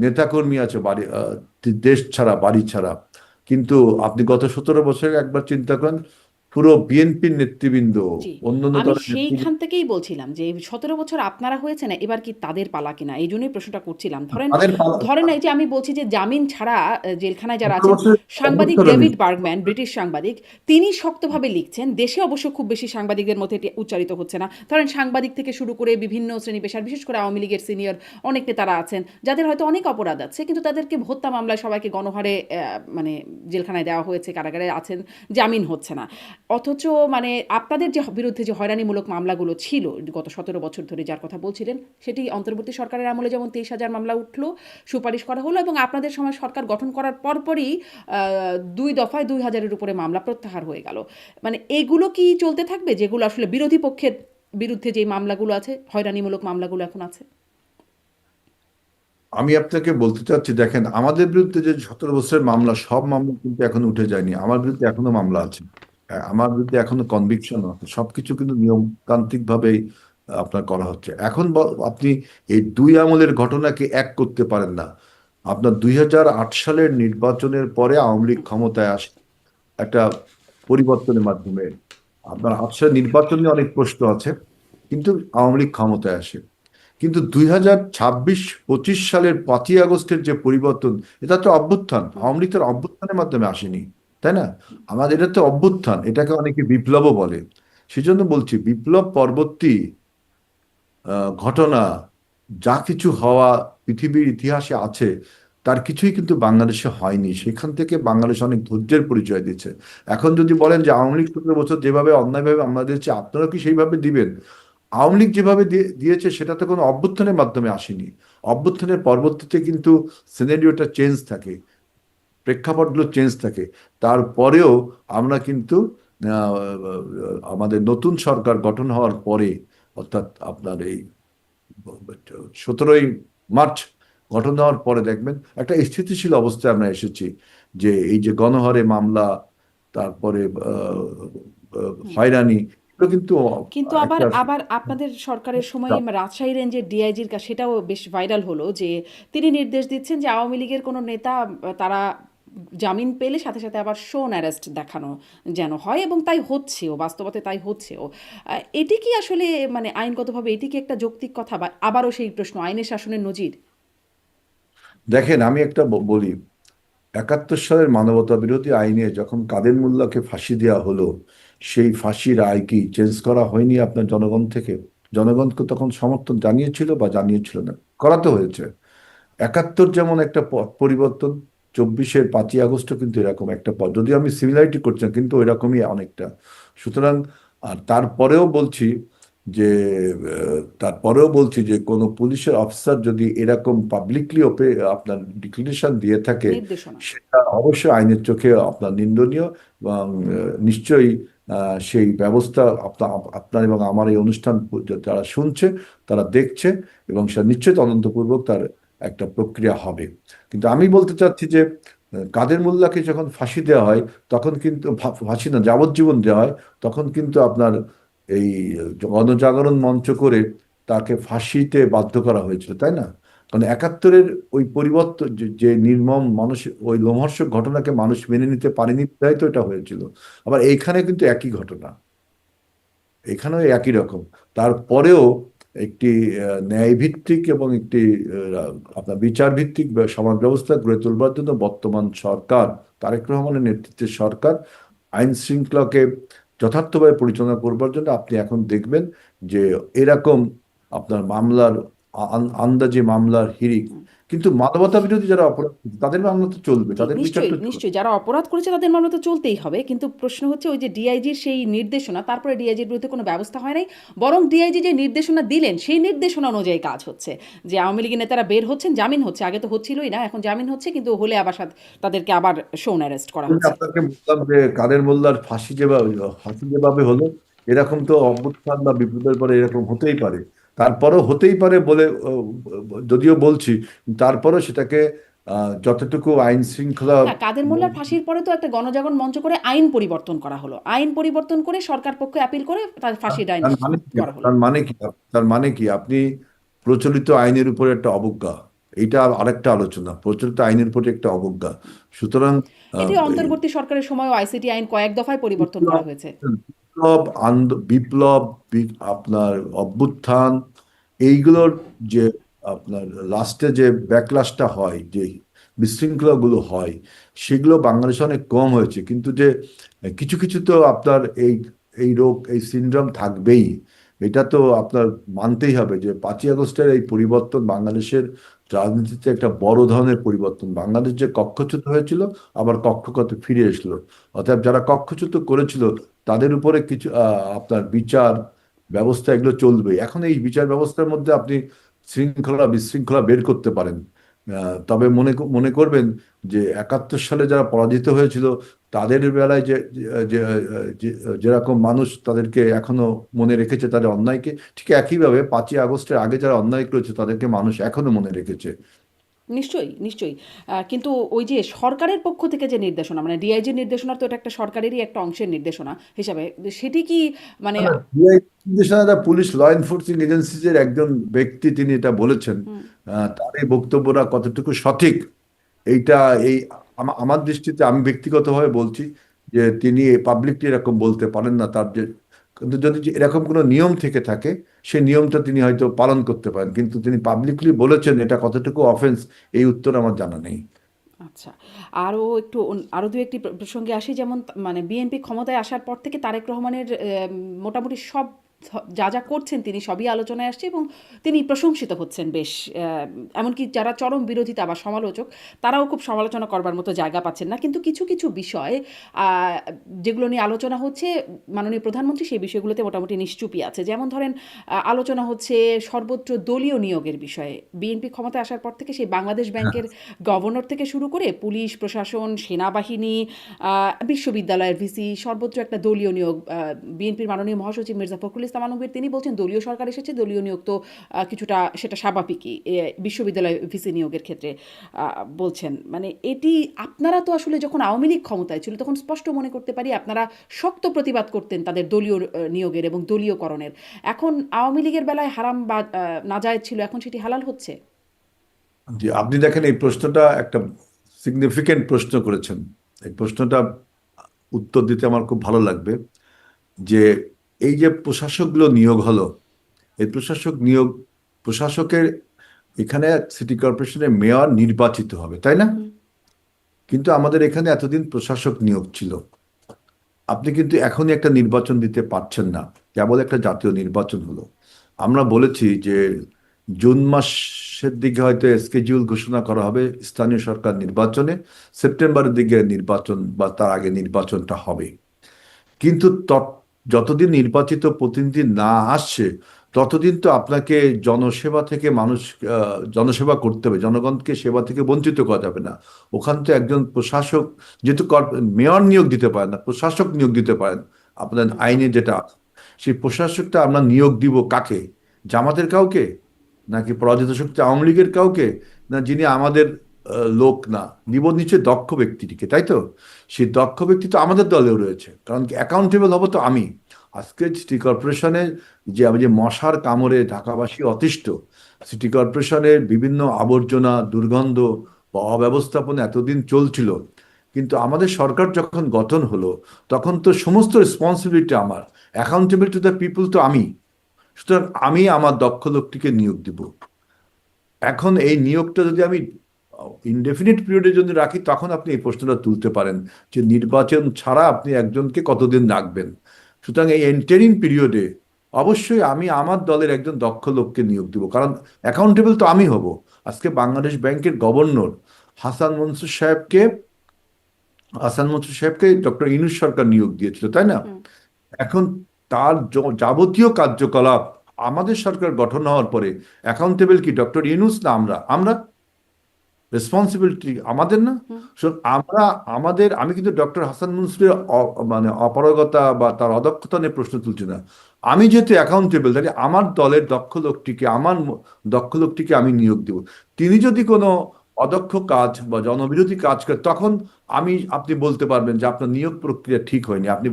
নেতাকর্মী আছে বাড়ি, দেশ ছাড়া, বাড়ি ছাড়া। কিন্তু আপনি গত 17 বছরে একবার চিন্তা করেন, পুরো বিএনপির নেতৃবৃন্দ, জি, অন্যান্য আমি দলের নেতৃবৃন্দ, সেইখান থেকেই বলছিলাম যে 17 বছর আপনারা হয়েছে না, এবার কি তাদের পালা কিনা, এই জন্যই প্রশ্নটা করছিলাম। ধরেন, তাদের ধরেন এই যে আমি বলছি যে জামিন ছাড়া জেলখানায় যারা 17 আছেন, বছরের সাংবাদিক অভ্যুত্থান ডেভিড বার্গম্যান, ব্রিটিশ সাংবাদিক, তিনি শক্তভাবে লিখছেন। দেশে অবশ্য খুব বেশি সাংবাদিকদের মধ্যে এটি উচ্চারিত হচ্ছে না। ধরেন সাংবাদিক থেকে শুরু করে বিভিন্ন শ্রেণী পেশার, বিশেষ করে আওয়ামী লীগের সিনিয়র অনেক নেতারা আছেন যাদের হয়তো অনেক অপরাধ আছে, কিন্তু তাদেরকে হত্যা মামলায় সবাইকে গণহারে মানে জেলখানায় দেওয়া হয়েছে, কারাগারে আছেন, জামিন হচ্ছে না। অথচ মানে আপনাদের যে বিরুদ্ধে যে হয়রানিমূলক মামলাগুলো ছিল গত 17 বছর ধরে, যার কথা বলছিলেন, সেটি অন্তর্বর্তী সরকারের আমলে যেমন 23,000 মামলা উঠলো, সুপারিশ করা হলো, এবং আপনাদের সময় সরকার গঠন করার পরপরই 2 দফায় 2,000-এর উপরে মামলা প্রত্যাহার হয়ে গেল। মানে এগুলো কি চলতে থাকবে, যেগুলো আসলে বিরোধী পক্ষের বিরুদ্ধে যে মামলাগুলো আছে, হয়রানিমূলক মামলাগুলো এখন আছে? আমি আপনাকে বলতে চাচ্ছি, দেখেন আমাদের বিরুদ্ধে যে 17 বছরের মামলা, সব মামলা কিন্তু এখনো উঠে যায়নি। আমার বিরুদ্ধে এখনো মামলা আছে, আমার বিরুদ্ধে এখনো কনভিকশন আছে, সবকিছু কিন্তু নিয়মতান্ত্রিক ভাবেই আপনার করা হচ্ছে। এখন আপনি এই দুই আমলের ঘটনাকে এক করতে পারেন না। আপনার 2008 সালের নির্বাচনের পরে আওয়ামী লীগ ক্ষমতায় আসে একটা পরিবর্তনের মাধ্যমে। আপনার 8 সালের নির্বাচন নিয়ে অনেক প্রশ্ন আছে, কিন্তু আওয়ামী লীগ ক্ষমতায় আসে। কিন্তু 2026-25 সালের 5ই আগস্টের যে পরিবর্তন, এটা তো অভ্যুত্থান। হুম। আওয়ামী লীগ তো অভ্যুত্থানের মাধ্যমে আসেনি, তাই না? আমাদের এটা তো অভ্যুত্থান, এটাকে অনেকে বিপ্লবও বলে। সেজন্য বলছি বিপ্লব পরবর্তী ঘটনা যা কিছু হওয়া পৃথিবীর ইতিহাসে আছে, তার কিছুই কিন্তু বাংলাদেশে হয়নি। সেখান থেকে বাংলাদেশ অনেক ধৈর্যের পরিচয় দিচ্ছে। এখন যদি বলেন যে আওয়ামী লীগ 17 বছর যেভাবে অন্যায়ভাবে আমরা দিয়েছি, আপনারা কি সেইভাবে দিবেন? আওয়ামী লীগ যেভাবে দিয়েছে সেটা তো কোনো অভ্যুত্থানের মাধ্যমে আসেনি। অভ্যুত্থানের পরবর্তীতে কিন্তু সিনারিওটা চেঞ্জ থাকে, প্রেক্ষাপটগুলো চেঞ্জ থাকে। তারপরেও আমরা কিন্তু আমাদের নতুন সরকার গঠন হওয়ার পরে, অর্থাৎ আপনার এই 17ই মার্চ গঠন হওয়ার পরে দেখবেন একটা স্থিতিশীল অবস্থায় আমরা এসেছি। যে এই যে গণহারে মামলা, তারপরে হুম। হয়রানি, এগুলো কিন্তু কিন্তু আবার একটা আবার আপনাদের সরকারের সময় রাজশাহী রেঞ্জের ডিআইজির কাছে সেটাও বেশ ভাইরাল হলো যে তিনি নির্দেশ দিচ্ছেন যে আওয়ামী লীগের কোনো নেতা তারা জামিন পেলে সাথে সাথে আবার শোন অ্যারেস্ট দেখানো যেন হয়, এবং তাই হচ্ছেও, বাস্তবতে তাই হচ্ছেও। এটি কি আসলে মানে আইনগতভাবে এটি কি একটা যৌক্তিক কথা, বা আবারও সেই প্রশ্ন আইনের শাসনের নজির? দেখেন, আমি একটা বলি, 71 সালের মানবতা বিরোধী আইনে যখন কাদের মোল্লাকে ফাঁসি দেওয়া হলো, সেই ফাঁসির রায় কি চেঞ্জ করা হয়নি আপনার জনগণ থেকে? জনগণকে তখন সমর্থন জানিয়েছিল বা জানিয়েছিল না? করাতে হয়েছে। 71 যেমন একটা পথ পরিবর্তন, 24-এর 5ই আগস্টও কিন্তু এরকম একটা পথ, যদিও আমি সিমিলারিটি করছি না, কিন্তু ওইরকমই অনেকটা। সুতরাং আর তারপরেও বলছি যে কোনো পুলিশের অফিসার যদি এরকম পাবলিকলি আপনার ডিক্লারেশন দিয়ে থাকে, নির্দেশনা। সেটা অবশ্যই আইনের চোখে আপনার নিন্দনীয়। এবং নিশ্চয়ই সেই ব্যবস্থা আপনার এবং আমার এই অনুষ্ঠান যারা শুনছে, তারা দেখছে, এবং সেটা নিশ্চয়ই তদন্তপূর্বক তার একটা প্রক্রিয়া হবে। কিন্তু আমি বলতে চাচ্ছি যে কাদের মোল্লাকে যখন ফাঁসি দেওয়া হয়, তখন কিন্তু ফাঁসি না, যাবজ্জীবন দেওয়া হয়, তখন কিন্তু আপনার এই গণজাগরণ মঞ্চ করে তাকে ফাঁসিতে বাধ্য করা হয়েছিল, তাই না? কারণ 71-এর ওই পরিবর্তন, যে নির্মম মানুষ, ওই লোমহর্ষক ঘটনাকে মানুষ মেনে নিতে পারেনি, তাই তো এটা হয়েছিল। আবার এইখানে কিন্তু একই ঘটনা, এখানেও একই রকম। তারপরেও একটি ন্যায়ভিত্তিক এবং একটি আপনার বিচার ভিত্তিক সমাজ ব্যবস্থা গড়ে তোলবার জন্য বর্তমান সরকার, তারেক রহমানের নেতৃত্বের সরকার, আইন শৃঙ্খলাকে যথার্থভাবে পরিচালনা করবার জন্য আপনি এখন দেখবেন যে এরকম আপনার মামলার আন্দাজে মামলার হিড়িক। কিন্তু মানবতা বিরোধী যারা অপরাধ করছে, তাদের মামলা তো চলবে, জি, তাদের বিচার নিশ্চয়ই, তো চলবে। নিশ্চয়ই। যারা অপরাধ করেছে তাদের মামলা তো চলতেই হবে। কিন্তু প্রশ্ন হচ্ছে ওই যে ডিআইজির সেই নির্দেশনা, তারপরে ডিআইজির বিরুদ্ধে কোনো ব্যবস্থা হয় নাই। বরং ডিআইজি যে নির্দেশনা দিলেন, সেই নির্দেশনা অনুযায়ী কাজ হচ্ছে। যে আওয়ামী লীগের নেতারা বের হচ্ছেন, জামিন হচ্ছে। আগে তো হচ্ছিলই না, এখন জামিন হচ্ছে, কিন্তু হলে আবার তাদেরকে আবার শোন অ্যারেস্ট করা আমি হচ্ছে। আপনাকে বললাম যে কাদের মোল্লার ফাঁসি যেভাবে হলো, এরকম তো অভ্যুত্থান বা বিপ্লবের পরে এরকম হতেই পারে। তারপরও হতেই পারে বলে যদিও বলছি, তারপরও সেটাকে যতটুকু আইন শৃঙ্খলা না, কাদের মোল্লার ফাঁসির পরে তো একটা গণজাগরণ মঞ্চ করে আইন পরিবর্তন করা হলো। আইন পরিবর্তন করে সরকার পক্ষে আপিল করে তার ফাঁসির আইন তার মানে কি? করা হলো। তার মানে কি? তার মানে কি আপনি প্রচলিত আইনের উপরে একটা অবজ্ঞা, এইটা আরেকটা আলোচনা, প্রচলিত আইনের প্রতি একটা অবজ্ঞা। সুতরাং এটি এই অন্তর্বর্তী সরকারের সময়ও আইসিটি আইন কয়েক দফায় পরিবর্তন করা বিপ্লব হয়েছে। বিপ্লব বিপ্লব আপনার অভ্যুত্থান, এইগুলোর যে আপনার লাস্টে যে ব্যাকলাশটা হয়, যে বিশৃঙ্খলাগুলো হয়, সেগুলো বাংলাদেশে অনেক কম হয়েছে। কিন্তু যে কিছু কিছু তো আপনার এই এই রোগ, এই সিনড্রোম থাকবেই। এটা তো আপনার মানতেই হবে যে 5ই আগস্টের এই পরিবর্তন বাংলাদেশের রাজনীতিতে একটা বড় ধরনের পরিবর্তন। বাংলাদেশ যে কক্ষচ্যুত হয়েছিল, আবার কক্ষগতে ফিরে এসলো। অর্থাৎ যারা কক্ষচ্যুত করেছিল, তাদের উপরে কিছু আপনার বিচার ব্যবস্থা এগুলো চলবে। এখন এই বিচার ব্যবস্থার মধ্যে আপনি শৃঙ্খলা বিশৃঙ্খলা বের করতে পারেন। তবে মনে করবেন যে 71 সালে যারা পরাজিত হয়েছিল, তাদের বেলায় যেরকম মানুষ তাদেরকে এখনো মনে রেখেছে তাদের অন্যায়কে, ঠিক একইভাবে 5ই আগস্টের আগে যারা অন্যায় করেছে তাদেরকে মানুষ এখনো মনে রেখেছে। নিশ্চয়ই, নিশ্চয়ই। কিন্তু ওই যে সরকারের পক্ষ থেকে যে নির্দেশনা, মানে ডিআইজির নির্দেশনা তো এটা একটা সরকারেরই একটা অংশের নির্দেশনা হিসাবে। সেটি কি মানে না, DI নির্দেশনা পুলিশ ল এনফোর্সিং এজেন্সিজ এর একজন ব্যক্তি তিনি এটা বলেছেন। হুম, তার এই বক্তব্যটা কতটুকু সঠিক এইটা এই আমার দৃষ্টিতে আমি ব্যক্তিগতভাবে বলছি যে তিনি পাবলিকলি এরকম বলতে পারেন না। তার যে কিন্তু যদি যে এরকম কোনো নিয়ম থেকে থাকে সেই নিয়মটা তিনি হয়তো পালন করতে পারেন, কিন্তু তিনি পাবলিকলি বলেছেন এটা কতটুকু অফেন্স এই উত্তর আমার জানা নেই। আচ্ছা। আরো ২-১টি প্রসঙ্গে আসি। যেমন মানে বিএনপি ক্ষমতায় আসার পর থেকে তারেক রহমানের মোটামুটি সব যা, যা করছেন তিনি সবই আলোচনায় আসছে এবং তিনি প্রশংসিত হচ্ছেন বেশ। এমনকি যারা চরম বিরোধিতা বা সমালোচক তারাও খুব সমালোচনা করবার মতো জায়গা পাচ্ছেন না। কিন্তু কিছু, কিছু বিষয় আ যেগুলো নিয়ে আলোচনা হচ্ছে, মাননীয় প্রধানমন্ত্রী সেই বিষয়গুলোতে মোটামুটি নিশ্চুপই আছে। যেমন ধরেন আলোচনা হচ্ছে সর্বত্র দলীয় নিয়োগের বিষয়ে। বিএনপি ক্ষমতায় আসার পর থেকে সেই বাংলাদেশ হ্যাঁ, ব্যাংকের গভর্নর থেকে শুরু করে পুলিশ প্রশাসন, সেনাবাহিনী, বিশ্ববিদ্যালয়ের ভিসি সর্বত্র একটা দলীয় নিয়োগ। বিএনপির মাননীয় মহাসচিব মির্জা ফখরুল ইসলাম আলমগীর তিনি বলছেন দলীয় সরকার এসেছে, দলীয় নিয়োগ তো কিছুটা সেটা স্বাভাবিকই। বিশ্ববিদ্যালয় ভিসি নিয়োগের ক্ষেত্রে বলছেন। মানে এটি আপনারা তো আসলে যখন আওয়ামী লীগ ক্ষমতায় ছিল তখন স্পষ্ট মনে করতে পারি আপনারা শক্ত প্রতিবাদ করতেন তাদের দলীয় নিয়োগের এবং দলীয়করণের। এখন আওয়ামী লীগের বেলায় হারাম বা নাজায়েজ ছিল, এখন সেটি হালাল হচ্ছে। জি, আপনি দেখেন এই প্রশ্নটা একটা সিগনিফিকেন্ট প্রশ্ন করেছেন। এই প্রশ্নটা উত্তর দিতে আমার খুব ভালো লাগবে যে এই যে প্রশাসকগুলো নিয়োগ হলো, এই প্রশাসকের এখানে সিটি কর্পোরেশনের মেয়র নির্বাচিত হবে, তাই না? হুম, কিন্তু আমাদের এখানে এতদিন প্রশাসক নিয়োগ ছিল। আপনি কিন্তু এখনই একটা নির্বাচন দিতে পারছেন না, কেবল একটা জাতীয় নির্বাচন হলো। আমরা বলেছি যে জুন মাসের দিকে হয়তো স্কেডিউল ঘোষণা করা হবে স্থানীয় সরকার নির্বাচনে, সেপ্টেম্বরের দিকে নির্বাচন বা তার আগে নির্বাচনটা হবে। কিন্তু যতদিন নির্বাচিত প্রতিনিধি না আসছে ততদিন তো আপনাকে জনসেবা থেকে জনসেবা করতে হবে, জনগণকে সেবা থেকে বঞ্চিত করা যাবে না। ওখান তো একজন প্রশাসক, যেহেতু মেয়র নিয়োগ দিতে পারেন না, প্রশাসক নিয়োগ দিতে পারেন আপনার আইনে যেটা আছে। সেই প্রশাসকটা আমরা নিয়োগ দিব কাকে? জামাতের কাউকে, নাকি পরাজিত শক্তি আওয়ামী লীগের কাউকে, না যিনি আমাদের লোক না? নিব নিচে দক্ষ ব্যক্তিটিকে, তাই তো? সেই দক্ষ ব্যক্তি তো আমাদের দলেও রয়েছে, কারণ কি অ্যাকাউন্টেবল হব তো আমি। আজকে সিটি কর্পোরেশনে যে আমি যে মশার কামড়ে ঢাকাবাসী অতিষ্ঠ, সিটি কর্পোরেশনের বিভিন্ন আবর্জনা, দুর্গন্ধ বা অব্যবস্থাপনা এতদিন চলছিল, কিন্তু আমাদের সরকার যখন গঠন হলো তখন তো সমস্ত রেসপন্সিবিলিটি আমার, অ্যাকাউন্টেবল টু দ্য পিপল তো আমি। সুতরাং আমি আমার দক্ষ লোকটিকে নিয়োগ দিব। এখন এই নিয়োগটা যদি আমি ইনডেফিনিট পিরিয়ডের জন্য রাখি তখন আপনি এই প্রশ্নটা তুলতে পারেন যে নির্বাচন ছাড়া আপনি একজনকে কতদিন রাখবেন। সুতরাং এই এন্টারিং পিরিয়ডে অবশ্যই আমি আমার দলের একজন দক্ষ লোককে নিয়োগ দিব, কারণ অ্যাকাউন্টেবল তো আমি হব। আজকে বাংলাদেশ ব্যাংকের গভর্নর হাসান মনসুর সাহেবকে হাসান মনসুর সাহেবকে ডক্টর ইউনূস সরকার নিয়োগ দিয়েছিল, তাই না? হুম। এখন তার যাবতীয় কার্যকলাপ আমাদের সরকার গঠন হওয়ার পরে অ্যাকাউন্টেবল কি ডক্টর ইউনূস না আমরা? আমরা রেসপন্সিবিলিটি আমাদের না? হুম। So, আমি কিন্তু ডক্টর হাসান মুন্সির মানে অপারগতা বা তার অদক্ষতা নিয়ে প্রশ্ন তুলছি না। আমি যেহেতু অ্যাকাউন্টেবল, তাহলে আমার দলের দক্ষ লোকটিকে আমি নিয়োগ দেব। তিনি যদি কোনো অদক্ষ কাজ বা জনবিরোধী কাজ করে তখন আপনি বলতে পারবেন যে আপনার নিয়োগ প্রক্রিয়া ঠিক হয়নি, আপনি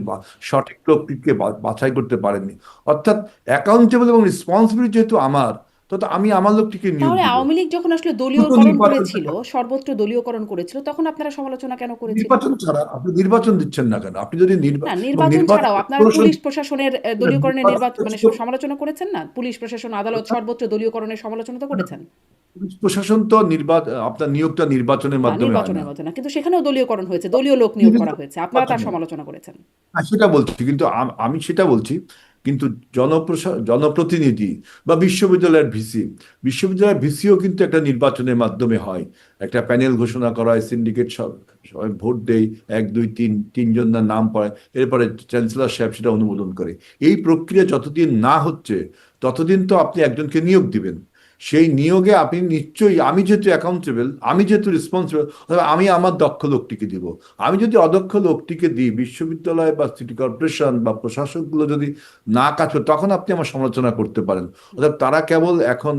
সঠিক লোকটিকে বাছাই করতে পারেননি। অর্থাৎ অ্যাকাউন্টেবল এবং রেসপন্সিবিলিটি যেহেতু আমার, তো আমি আমার লোকটিকে নিয়োগ তাহলে দিব। আওয়ামী লীগ যখন আসলে দ্রুত দলীয়করণ নির্বাচনটা করেছিল, সর্বত্র দলীয়করণ করেছিল, তখন আপনারা সমালোচনা কেন করেছিলেন? নির্বাচন ছাড়া আপনি নির্বাচন দিচ্ছেন না কেন? আপনি যদি না, এবং নির্বাচন নির্বাচন ছাড়াও আপনারা কমিশন পুলিশ প্রশাসনের দলীয়করণের মানে নির্বাচন সমালোচনা করেছেন না? পুলিশ প্রশাসন, আদালত সর্বত্র দলীয়করণের সমালোচনা তো করেছেন। পুলিশ প্রশাসন তো আপনার নিয়োগটা নির্বাচনের না, মাধ্যমে হয় না। নির্বাচনের মতো না। কিন্তু সেখানেও দলীয়করণ হয়েছে, দলীয় লোক নিয়োগ করা হয়েছে। আপনারা তার সমালোচনা করেছেন। সেটা বলছি, কিন্তু আমি সেটা বলছি। কিন্তু জনপ্রতিনিধি বা বিশ্ববিদ্যালয়ের ভিসিও কিন্তু একটা নির্বাচনের মাধ্যমে হয়। একটা প্যানেল ঘোষণা করা হয়, সিন্ডিকেট সবাই ভোট দেয়, এক দুই তিনজন নাম পড়ে, এরপরে চ্যান্সেলর সাহেব সেটা অনুমোদন করে। এই প্রক্রিয়া যতদিন না হচ্ছে ততদিন তো আপনি একজনকে নিয়োগ দিবেন। সেই নিয়োগে আপনি নিশ্চয়ই, আমি যেহেতু অ্যাকাউন্টেবল, আমি যেহেতু রেসপন্সিবল, আমি আমার দক্ষ লোকটিকে দিব। আমি যদি অদক্ষ লোকটিকে দিই, বিশ্ববিদ্যালয় বা সিটি কর্পোরেশন বা প্রশাসকগুলো যদি না কাজ করে তখন আপনি আমার সমালোচনা করতে পারেন। অর্থাৎ তারা কেবল এখন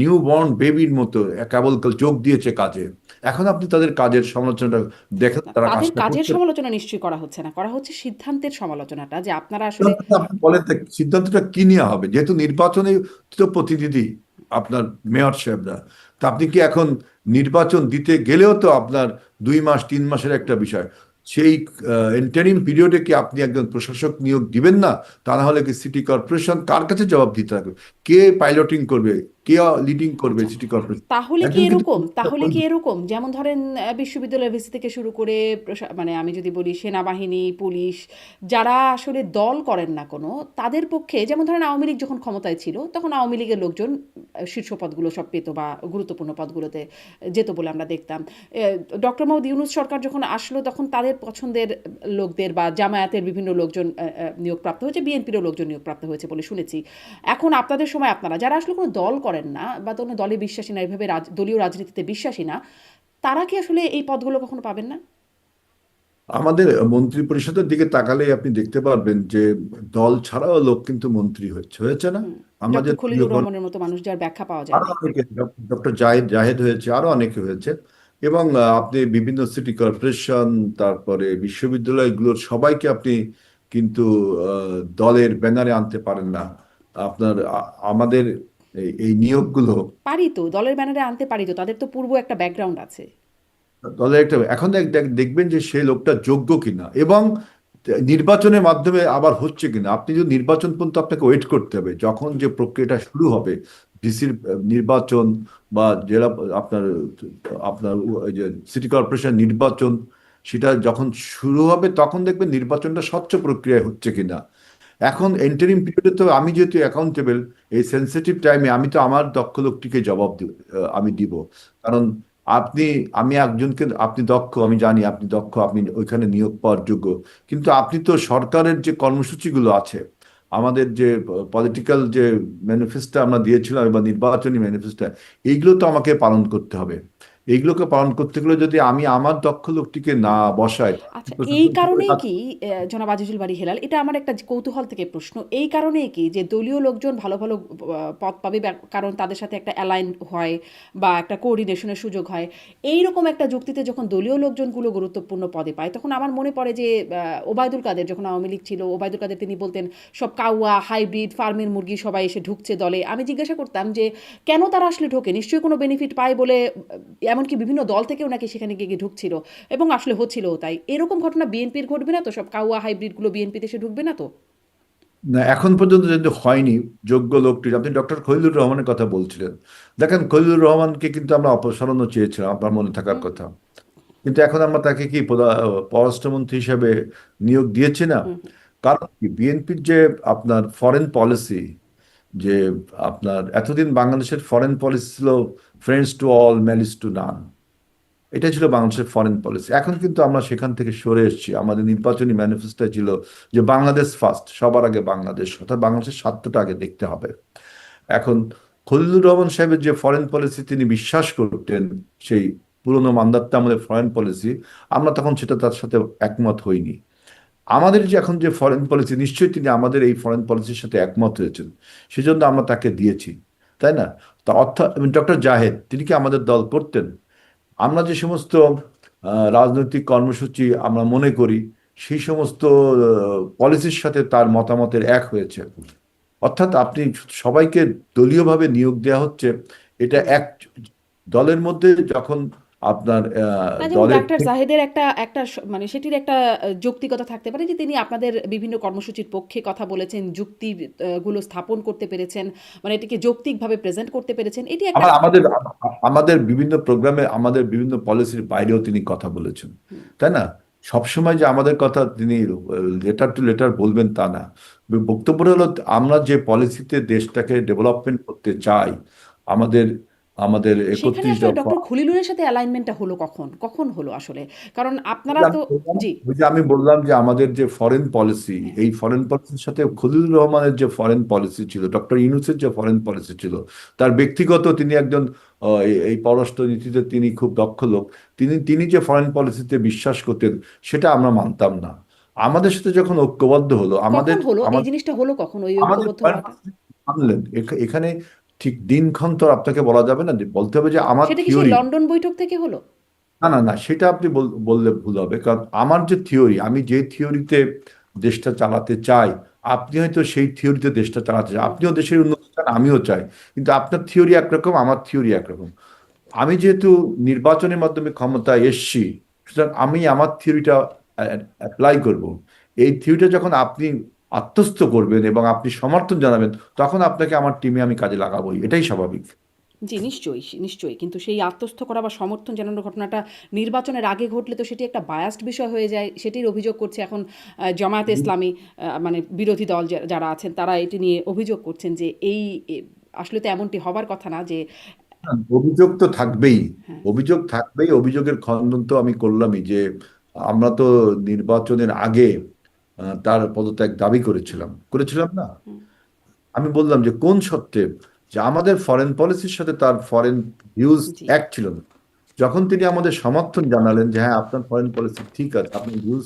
নিউ বর্ন বেবির মতো কেবল যোগ দিয়েছে কাজে। এখন আপনি তাদের কাজের সমালোচনাটা দেখেন, না, তারা তাদের কাজটা কাজের করতে। সমালোচনা নিশ্চয়ই করা হচ্ছে না, করা হচ্ছে সিদ্ধান্তের সমালোচনাটা, যে আপনারা আসলে সিদ্ধান্তটা আপনি বলেন তো, সিদ্ধান্তটা কি নিয়ে হবে? যেহেতু নির্বাচনে তো প্রতিনিধি আপনার মেয়র সাহেবরা, তা আপনি কি এখন নির্বাচন দিতে গেলেও তো আপনার 2 মাস 3 মাসের একটা বিষয়, সেই ইন্টারিম পিরিয়ডে কি আপনি একজন প্রশাসক নিয়োগ দিবেন না? তা না হলে কি সিটি কর্পোরেশন কার কাছে জবাব দিতে হবে? কে পাইলটিং করবে, কে লিডিং করবে আচ্ছা, সিটি কর্পোরেশন? তাহলে কি একজন কিন্তু এরকম, তাহলে কি এরকম যেমন ধরেন বিশ্ববিদ্যালয় ভিসি থেকে শুরু করে মানে আমি যদি বলি সেনাবাহিনী, পুলিশ, যারা আসলে দল করেন না কোনো, তাদের পক্ষে, যেমন ধরেন আওয়ামী লীগ যখন ক্ষমতায় ছিল তখন আওয়ামী লীগের লোকজন শীর্ষ পদগুলো সব পেত বা গুরুত্বপূর্ণ পদগুলোতে যেত বলে আমরা দেখতাম। ডক্টর মোহাম্মদ ইউনূস সরকার যখন আসলো তখন তাদের পছন্দের লোকদের বা জামায়াতের বিভিন্ন লোকজন নিয়োগপ্রাপ্ত হয়েছে, বিএনপিরও লোকজন নিয়োগপ্রাপ্ত হয়েছে বলে শুনেছি। এখন আপনাদের সময় আপনারা যারা আসলে কোনো দল করেন না বা কোনো দলে বিশ্বাসী না, এভাবে দলীয় রাজনীতিতে বিশ্বাসী না, তারা কি আসলে এই পদগুলো কখনো পাবেন না? আমাদের মন্ত্রী পরিষদের দিকে তাকালেই আপনি দেখতে পারবেন যে দল ছাড়াও লোক কিন্তু মন্ত্রী হচ্ছে, হয়েছে না? হুম। আমাদের ডক্টর প্রিয় খলিলুর রহমানের মতো মানুষ, যার ব্যাখ্যা পাওয়া আরো যায়নি। অনেকে, ডক্টর জাহিদ জাহেদ হয়েছে, আরো অনেকে হয়েছে। এবং আপনি বিভিন্ন সিটি কর্পোরেশন, তারপরে বিশ্ববিদ্যালয়গুলোর সবাইকে আপনি কিন্তু দলের ব্যানারে আনতে পারেন না। আপনার আমাদের এই নিয়োগগুলো পারি তো, দলের ব্যানারে আনতে পারি তো, তাদের তো পূর্ব একটা ব্যাকগ্রাউন্ড আছে। দলের একটা, এখন দেখবেন যে সেই লোকটা যোগ্য কিনা, এবং নির্বাচনের মাধ্যমে আবার হচ্ছে কিনা। আপনি যদি নির্বাচন পর্যন্ত আপনাকে ওয়েট করতে হবে, যখন যে প্রক্রিয়াটা শুরু হবে, ডিসির নির্বাচন বা জেলা আপনার আপনার ওই যে সিটি কর্পোরেশন নির্বাচন, সেটা যখন শুরু হবে তখন দেখবেন নির্বাচনটা স্বচ্ছ প্রক্রিয়ায় হচ্ছে কিনা। এখন এন্টারিম পিরিয়ডে তো আমি যেহেতু অ্যাকাউন্টেবল, এই সেন্সিটিভ টাইমে আমি তো আমার দক্ষ লোকটিকে জবাব আমি দিব। কারণ আপনি, আমি একজনকে, আপনি দক্ষ, আমি জানি আপনি দক্ষ, আপনি ওইখানে নিয়োগ পাওয়ার যোগ্য, কিন্তু আপনি তো সরকারের যে কর্মসূচিগুলো আছে, আমাদের যে পলিটিক্যাল যে ম্যানিফেস্টো আমরা দিয়েছিলাম বা নির্বাচনী ম্যানিফেস্টো, এইগুলো তো আমাকে পালন করতে হবে। এইগুলোকে পালন করতে গেলে যদি আমি আমার দক্ষ লোকটিকে না বসাই, আচ্ছা, এই প্রশাসন কি করে কারণেই কাজ কি করবে? জনাব আজিজুল বাড়ি হেলাল, এটা আমার একটা কৌতূহল থেকে প্রশ্ন, এই কারণেই কি যে দলীয় লোকজন ভালো ভালো পদ পাবে, কারণ তাদের সাথে একটা অ্যালাইন হয় বা একটা কোঅর্ডিনেশনের সুযোগ হয়, এই রকম একটা যুক্তিতে যখন দলীয় লোকজনগুলো গুরুত্বপূর্ণ পদে পায়, তখন আমার মনে পড়ে যে ওবায়দুল কাদের যখন আওয়ামী লীগ ছিল, ওবায়দুল কাদের তিনি বলতেন সব কাউয়া হাইব্রিড ফার্মের মুরগি সবাই এসে ঢুকছে দলে। আমি জিজ্ঞাসা করতাম যে কেন তারা আসলে ঢোকে, নিশ্চয়ই কোনো বেনিফিট পায় বলে, এমনকি বিভিন্ন দল থেকেও নাকি সেখানে গিয়ে ঢুকছিল এবং আসলে হচ্ছিলও তাই। এরকম ঘটনা বিএনপির ঘটবে না তো? সব কাউয়া হাইব্রিডগুলো বিএনপিতে এসে ঢুকবে না তো? না, এখন পর্যন্ত যদি হয়নি যোগ্য লোকটি, আপনি ডক্টর খলিলুর রহমানের কথা বলছিলেন, দেখেন খলিলুর রহমানকে কিন্তু আমরা অপসারণও চেয়েছিলাম, আপনার মনে থাকার হুম, কথা। কিন্তু এখন আমরা তাকে কি পররাষ্ট্রমন্ত্রী হিসেবে নিয়োগ দিয়েছি না? হুম, হুম। কারণ কি, বিএনপির যে আপনার ফরেন পলিসি, যে আপনার এতদিন বাংলাদেশের ফরেন পলিসি ছিল friends to all malice two নান, এটা ছিল বাংলাদেশের ফরেন পলিসি। এখন কিন্তু আমরা সেখান থেকে সরে এসেছি। আমাদের নির্বাচনী ম্যানিফেস্টো ছিল যে বাংলাদেশ ফার্স্ট, সবার আগে বাংলাদেশ, অর্থাৎ বাংলাদেশের স্বার্থটা আগে দেখতে হবে। এখন খলিলুর রহমান সাহেবের যে ফরেন পলিসি তিনি বিশ্বাস করতেন, সেই পুরনো মান্দাত্তা আমাদের ফরেন পলিসি, আমরা তখন সেটা তার সাথে একমত হইনি। আমাদের যে এখন যে ফরেন পলিসি, নিশ্চয়ই তিনি আমাদের এই ফরেন পলিসির সাথে একমত হয়েছেন, সেজন্য আমরা তাকে দিয়েছি, তাই না? তা অর্থাৎ ডক্টর জাহেদ তিনি কি আমাদের দল করতেন? আমরা যে সমস্ত রাজনৈতিক কর্মসূচি আমরা মনে করি, সেই সমস্ত পলিসির সাথে তার মতামতের এক হয়েছে। অর্থাৎ আপনি সবাইকে দলীয়ভাবে নিয়োগ দেওয়া হচ্ছে, এটা এক দলের মধ্যে যখন আপনার না, যেমন দলের ডাক্তার জাহেদের একটা একটা মানে সেটির একটা যৌক্তিকতা থাকতে পারে যে তিনি আপনাদের বিভিন্ন কর্মসূচির পক্ষে কথা বলেছেন, যুক্তি গুলো স্থাপন করতে পেরেছেন, মানে এটিকে যৌক্তিকভাবে প্রেজেন্ট করতে পেরেছেন, এটি একটা। আবার আমাদের বিভিন্ন প্রোগ্রামে, আমাদের বিভিন্ন পলিসির বাইরেও তিনি কথা বলেছেন, তাই না? সবসময় যে আমাদের কথা তিনি লেটার টু লেটার বলবেন তা না। বক্তব্য হলো, আমরা যে পলিসিতে দেশটাকে ডেভেলপমেন্ট করতে চাই, আমাদের আমাদের সেখানে 31 আসলে দফা। ডক্টর খলিলুরের সাথে অ্যালাইনমেন্টটা হলো কখন, কখন হলো আসলে? কারণ আপনারা তো, জি, ওই যে আমি বললাম যে আমাদের যে ফরেন পলিসি, এই ফরেন পলিসির সাথে খলিলুর রহমানের যে ফরেন পলিসি ছিল, ডক্টর ইউনূসের যে ফরেন পলিসি ছিল, তার ব্যক্তিগত, তিনি একজন এই পররাষ্ট্র নীতিতে তিনি খুব দক্ষ লোক, তিনি তিনি যে ফরেন পলিসিতে বিশ্বাস করতেন, সেটা আমরা মানতাম না। আমাদের সাথে যখন ঐক্যবদ্ধ হলো, আমাদের কখন হলো এই আমাদের জিনিসটা, হলো কখন ওই আমাদের ঐক্যবদ্ধ ফরেন হওয়াটা? পলিসি মানলেন, এখানে ঠিক দিনক্ষণ তো আর আপনাকে বলা যাবে না, যে বলতে হবে যে আমার সেটা কি সেই থিওরি। লন্ডন বৈঠক থেকে হলো? না না না, সেটা আপনি বললে ভুল হবে, কারণ আমার যে থিওরি, আমি যে থিওরিতে দেশটা চালাতে চাই, আপনি হয়তো সেই থিওরিতে দেশটা চালাতে চান, হুম, আপনিও দেশের উন্নতি চান, আমিও চাই, কিন্তু আপনার থিওরি একরকম, আমার থিওরি একরকম। আমি যেহেতু নির্বাচনের মাধ্যমে ক্ষমতায় এসেছি, সুতরাং আমি আমার থিওরিটা অ্যাপ্লাই করব। এই থিওরিটা যখন আপনি আত্মস্থ করবেন এবং আপনি সমর্থন জানাবেন, তখন আপনাকে আমার টিমে আমি কাজে লাগাবোই, এটাই স্বাভাবিক। জি, নিশ্চয়ই, নিশ্চয়ই। কিন্তু সেই আত্মস্থ করা বা সমর্থন জানানোর ঘটনাটা নির্বাচনের আগে ঘটলে তো সেটি একটা বায়াসড বিষয় হয়ে যায়। সেটির অভিযোগ করছে এখন জামায়াতে ইসলামী, মানে বিরোধী দল যারা আছেন তারা এটি নিয়ে অভিযোগ করছেন যে এই এ আসলে তো এমনটি হবার কথা না যে অভিযোগ তো থাকবেই, হ্যাঁ, অভিযোগ থাকবেই, অভিযোগের খণ্ডন তো আমি করলামই, যে আমরা তো নির্বাচনের আগে তার পদত্যাগ দাবি করেছিলাম, করেছিলাম না? হুম, আমি বললাম যে কোন শর্তে, যে আমাদের ফরেন পলিসির সাথে তার ফরেন ভিউজ জি, এক ছিল না। যখন তিনি আমাদের সমর্থন জানালেন যে হ্যাঁ, আপনার ফরেন পলিসি ঠিক আছে, আপনার ভিউজ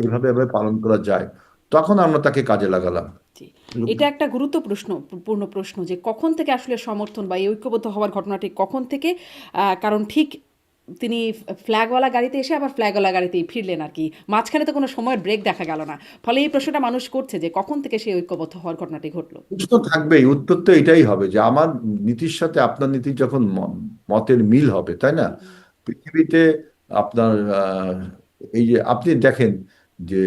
এইভাবে এভাবে পালন করা যায়, তখন আমরা তাকে কাজে লাগালাম। জি। এটা একটা পূর্ণ প্রশ্ন যে কখন থেকে আসলে সমর্থন বা এই ঐক্যবদ্ধ হওয়ার ঘটনাটি কখন থেকে? কারণ ঠিক তিনি ফ্ল্যাগওয়ালা গাড়িতে এসে আবার ফ্ল্যাগওয়ালা গাড়িতেই ফিরলেন আরকি। মাঝখানে তো কোনো সময়ের ব্রেক দেখা গেল না। ফলে এই প্রশ্নটা মানুষ করছে যে কখন থেকে সেই ঐক্যবদ্ধ হওয়ার ঘটনাটি ঘটল? প্রশ্ন থাকবেই, উত্তর তো এটাই হবে যে আমার নীতির সাথে আপনার নীতির যখন মতের মিল হবে, তাই না? পৃথিবীতে আপনার এই যে আপনি দেখেন যে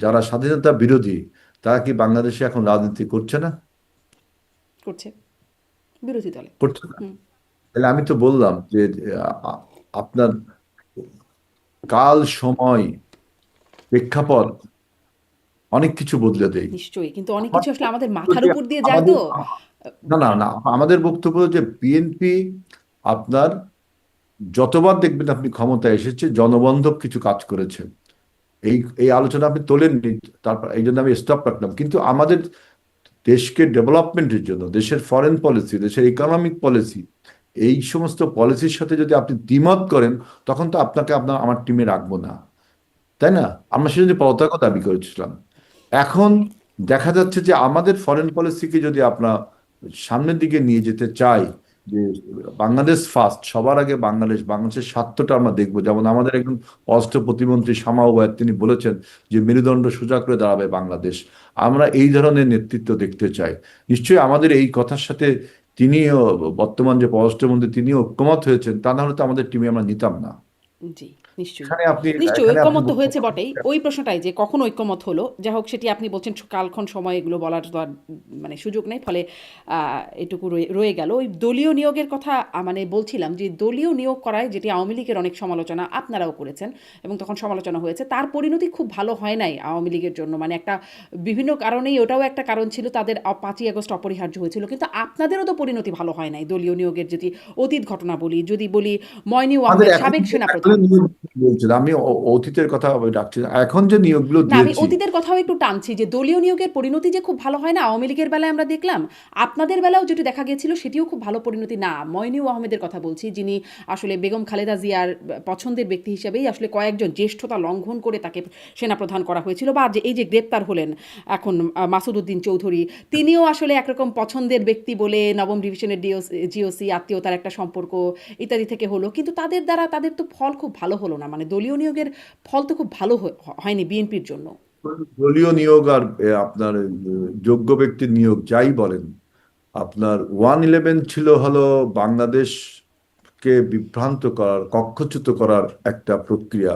যারা স্বাধীনতা বিরোধী, তারা কি বাংলাদেশে এখন রাজনীতি করছে না? করছে বিরোধী দলে। করছে না। হুম, তাহলে আমি তো বললাম যে আ- আপনার কাল, সময়, প্রেক্ষাপট অনেক কিছু বদলে দেয়। নিশ্চয়ই। কিন্তু অনেক আমার কিছু আসলে আমাদের বক্তব্য মাথার যে উপর দিয়ে যায় আমাদের, তো। না না না, আমাদের বক্তব্য হলো যে বিএনপি আপনার যতবার দেখবেন আপনি ক্ষমতায় এসেছে, জনবান্ধব কিছু কাজ করেছে। এই এই আলোচনা আপনি তোলেননি, তারপর এই জন্য আমি স্টপ রাখলাম, কিন্তু আমাদের দেশকে ডেভেলপমেন্টের জন্য, দেশের ফরেন পলিসি, দেশের ইকোনমিক পলিসি, এই সমস্ত পলিসির সাথে যদি আপনি দ্বিমত করেন, তখন তো আপনাকে আমার টিমে রাখবো না, তাই না? আমরা সেজন্য পদত্যাগও দাবি করেছিলাম। এখন দেখা যাচ্ছে যে আমাদের ফরেন পলিসিকে যদি আমরা সামনের দিকে নিয়ে যেতে চাই, যে বাংলাদেশ ফার্স্ট, সবার আগে বাংলাদেশ, বাংলাদেশের স্বার্থটা আমরা দেখবো, যেমন আমাদের একজন পররাষ্ট্র প্রতিমন্ত্রী শামা ওয়াজ তিনি বলেছেন যে মেরুদণ্ড সোজা করে দাঁড়াবে বাংলাদেশ। আমরা এই ধরনের নেতৃত্ব দেখতে চাই। নিশ্চয়ই আমাদের এই কথার সাথে তিনিও, বর্তমান যে পররাষ্ট্রমন্ত্রী, তিনিও ঐক্যমত হয়েছেন, তা না হলে তো আমাদের টিমে আমরা নিতাম না। জি, নিশ্চয়ই। এখানে আপনি, নিশ্চয়ই এখানে আপনি ঐকমত্য তো বলতে হয়েছে পারেন। বটেই। ওই প্রশ্নটাই যে কখন ঐকমত্য হলো। যাই হোক সেটি আপনি বলছেন কালক্ষণ সময় এগুলো বলার তো আর মানে সুযোগ নেই। ফলে এটুকু রয়ে রয়ে গেল। ওই দলীয় নিয়োগের কথা মানে বলছিলাম যে দলীয় নিয়োগ করায় যেটি আওয়ামী লীগের অনেক সমালোচনা আপনারাও করেছেন এবং তখন সমালোচনা হয়েছে। তার পরিণতি খুব ভালো হয় নাই আওয়ামী লীগের জন্য। মানে একটা বিভিন্ন কারণেই ওটাও একটা কারণ ছিল তাদের ৫ই আগস্ট অপরিহার্য হয়েছিল। কিন্তু আপনাদেরও তো পরিণতি ভালো হয় নাই দলীয় নিয়োগের যদি অতীত ঘটনা বলি, যদি বলি ময়নিউ আমাদের আহমেদ এখন সাবেক এখন সেনাপ্রধান। নিয়োগ বলছিলাম আমি, অতীতের কথা আমি ডাকছি না। এখন যে নিয়োগগুলো না, আমি দিয়েছি, অতীতের কথাও একটু টানছি যে দলীয় নিয়োগের পরিণতি যে খুব ভালো হয় না আওয়ামী লীগের বেলায় আমরা দেখলাম, আপনাদের বেলাও যেটি দেখা গিয়েছিল সেটিও খুব ভালো পরিণতি না। মইনুল আহমেদের কথা বলছি, যিনি আসলে বেগম খালেদা জিয়ার পছন্দের ব্যক্তি হিসেবেই আসলে কয়েকজন জ্যেষ্ঠতা লঙ্ঘন করে তাকে সেনাপ্রধান করা হয়েছিল, বা যে এই যে গ্রেপ্তার হলেন এখন মাসুদ উদ্দিন চৌধুরী, তিনিও আসলে একরকম পছন্দের ব্যক্তি বলে নবম ডিভিশনের জিওসি আত্মীয়তার একটা সম্পর্ক ইত্যাদি থেকে হলো, কিন্তু তাদের দ্বারা তাদের তো ফল খুব ভালো হলো না। মানে দলীয় নিয়োগের ফল তো খুব ভালো হয়নি বিএনপির জন্য। দলীয় নিয়োগ আর আপনার যোগ্য ব্যক্তির নিয়োগ যাই বলেন, আপনার 111 ছিল হলো বাংলাদেশকে বিভ্রান্ত করার, কক্ষচ্যুত করার একটা প্রক্রিয়া।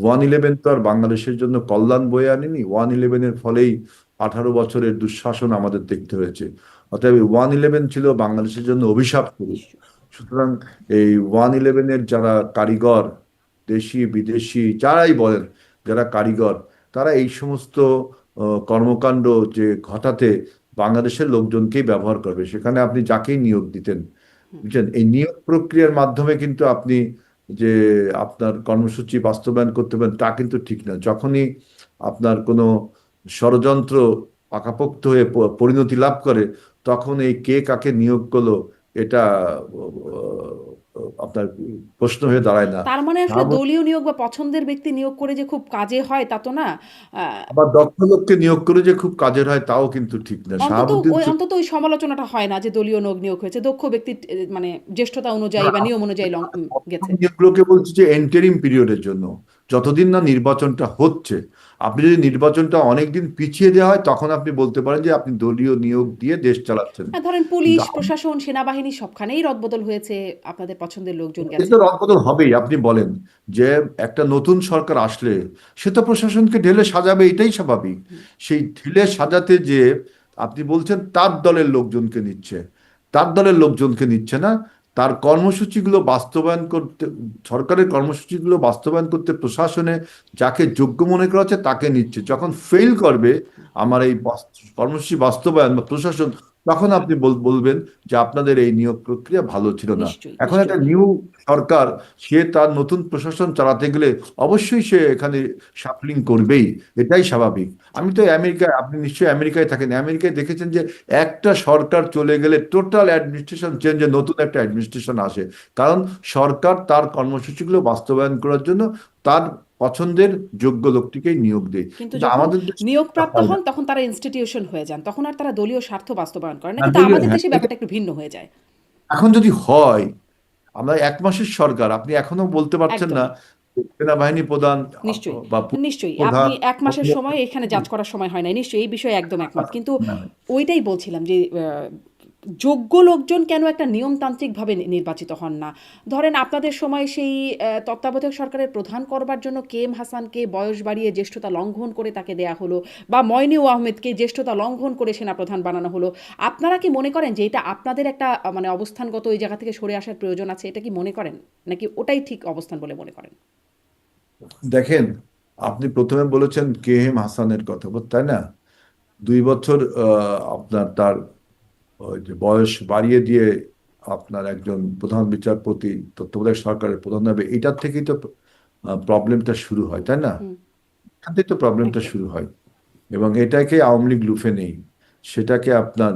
111 তো আর বাংলাদেশের জন্য কল্যাণ বয়ে আনেনি। 111-এর ফলেই 18 বছরের দুঃশাসন আমাদের দেখতে হয়েছে। অতএব 111 ছিল বাংলাদেশের জন্য অভিশাপ স্বরূপ। নিশ্চয়ই। সুতরাং এই 111-এর যারা কারিগর, দেশি বিদেশি যারাই বলেন, যারা কারিগর, তারা এই সমস্ত কর্মকাণ্ড যে ঘটাতে বাংলাদেশের লোকজনকেই ব্যবহার করবে, সেখানে আপনি যাকেই নিয়োগ দিতেন, বুঝছেন, এই নিয়োগ প্রক্রিয়ার মাধ্যমে কিন্তু আপনি যে আপনার কর্মসূচি বাস্তবায়ন করতে পারেন, তা কিন্তু ঠিক না। যখনই আপনার কোনো ষড়যন্ত্র পাকাপোক্ত হয়ে পরিণতি লাভ করে, তখন এই কে কাকে নিয়োগ করলো, এটা আপনার প্রশ্ন হয়ে দাঁড়ায় না। তার মানে আসলে সাহাব দলীয় নিয়োগ বা পছন্দের ব্যক্তি নিয়োগ করে যে খুব কাজে হয় তা তো না। আহ, আবার দক্ষ লোককে নিয়োগ করে যে খুব কাজের হয় তাও কিন্তু ঠিক না। শাহাবুদ্দিন অন্তত ওই সমালোচনাটা হয় না যে দলীয় নিয়োগ হয়েছে, দক্ষ ব্যক্তির মানে জ্যেষ্ঠতা অনুযায়ী বা নিয়ম অনুযায়ী গেছে। নিয়োগগুলোকে বলছি যে এন্টারিম পিরিয়ডের জন্য, যতদিন না নির্বাচনটা হচ্ছে। আপনি যদি নির্বাচনটা অনেকদিন পিছিয়ে দেওয়া হয় তখন আপনি বলতে পারেন যে আপনি দলীয় নিয়োগ দিয়ে দেশ চালাচ্ছেন। ধরেন কিন্তু পুলিশ প্রশাসন সেনাবাহিনী সবখানেই রদবদল হয়েছে, আপনাদের পছন্দের লোকজন এতে গেছে। তো রদবদল হবেই। আপনি বলেন যে একটা নতুন সরকার আসলে সে তো প্রশাসনকে ঢেলে সাজাবে, এটাই স্বাভাবিক। সেই ঢেলে সাজাতে যে আপনি বলছেন তার দলের লোকজনকে নিচ্ছে, তার দলের লোকজনকে নিচ্ছে না। তার কর্মসূচিগুলো বাস্তবায়ন করতে, সরকারের কর্মসূচিগুলো বাস্তবায়ন করতে প্রশাসনে যাকে যোগ্য মনে করা হচ্ছে তাকে নিচ্ছে। যখন ফেল করবে আমার এই কর্মসূচি বাস্তবায়ন বা প্রশাসন, তখন আপনি বলবেন যে আপনাদের এই নিয়োগ প্রক্রিয়া ভালো ছিল না। নিশ্চয়ই, এখন একটা নিশ্চয়ই। নিউ সরকার, সে তার নতুন প্রশাসন চালাতে গেলে অবশ্যই সে এখানে শাফলিং করবেই, এটাই স্বাভাবিক। আমি তো আমেরিকায়, আপনি নিশ্চয়ই আমেরিকায় থাকেন, আমেরিকায় দেখেছেন যে একটা সরকার চলে গেলে টোটাল অ্যাডমিনিস্ট্রেশন চেঞ্জে নতুন একটা অ্যাডমিনিস্ট্রেশন আসে। কারণ সরকার তার কর্মসূচিগুলো বাস্তবায়ন করার জন্য তার পছন্দের যোগ্য লোকটিকেই নিয়োগ দেয়। কিন্তু কিন্তু যখন আমাদের দেশে তা নিয়োগপ্রাপ্ত হয় না। হন তখন তারা ইনস্টিটিউশন হয়ে যান, তখন আর তারা দলীয় স্বার্থ বাস্তবায়ন করেন না, হ্যাঁ, কিন্তু আমাদের হ্যাঁ, দেশে ব্যাপারটা একটু ভিন্ন হয়ে যায়। এখন যদি হয়, আমরা 1 মাসের সরকার, আপনি এখনো বলতে পারছেন না একদমই। সেনাবাহিনী প্রধান নিশ্চয়ই, বা পুলিশ নিশ্চয়ই। প্রধান। আপনি ১ মাসের সময় এখানে জাজ করার সময় হয় নাই। নিশ্চয়ই এই বিষয়ে একদম একমত। কিন্তু ওইটাই বলছিলাম যে যোগ্য লোকজন কেন একটা নিয়মতান্ত্রিকভাবে নির্বাচিত হন না? ধরেন আপনাদের সময় সেই তত্ত্বাবধায়ক সরকারের প্রধান করবার জন্য কেএম হাসানকে বয়স বাড়িয়ে জ্যেষ্ঠতা লঙ্ঘন করে তাকে দেয়া হলো, বা মইনুল আহমেদকে জ্যেষ্ঠতা লঙ্ঘন করে সেনাপ্রধান বানানো হলো। আপনারা কি মনে করেন যে এটা আপনাদের একটা মানে অবস্থানগত ওই জায়গা থেকে সরে আসার প্রয়োজন আছে? এটা কি মনে করেন? নাকি ওটাই ঠিক অবস্থান বলে মনে করেন? দেখেন, আপনি প্রথমে বলেছেন কে এম হাসানের কথা, তাই না? 2 বছর আপনার তার ওই যে বয়স বাড়িয়ে দিয়ে আপনার একজন প্রধান বিচারপতি তত্ত্বাবধায়ক সরকারের প্রধান হবে, এটার থেকেই তো প্রবলেমটা শুরু হয়, তাই না? হুম, এখান থেকে তো প্রবলেমটা একদম। শুরু হয়। এবং এটাকে আওয়ামী লীগ লুফে নেই, সেটাকে আপনার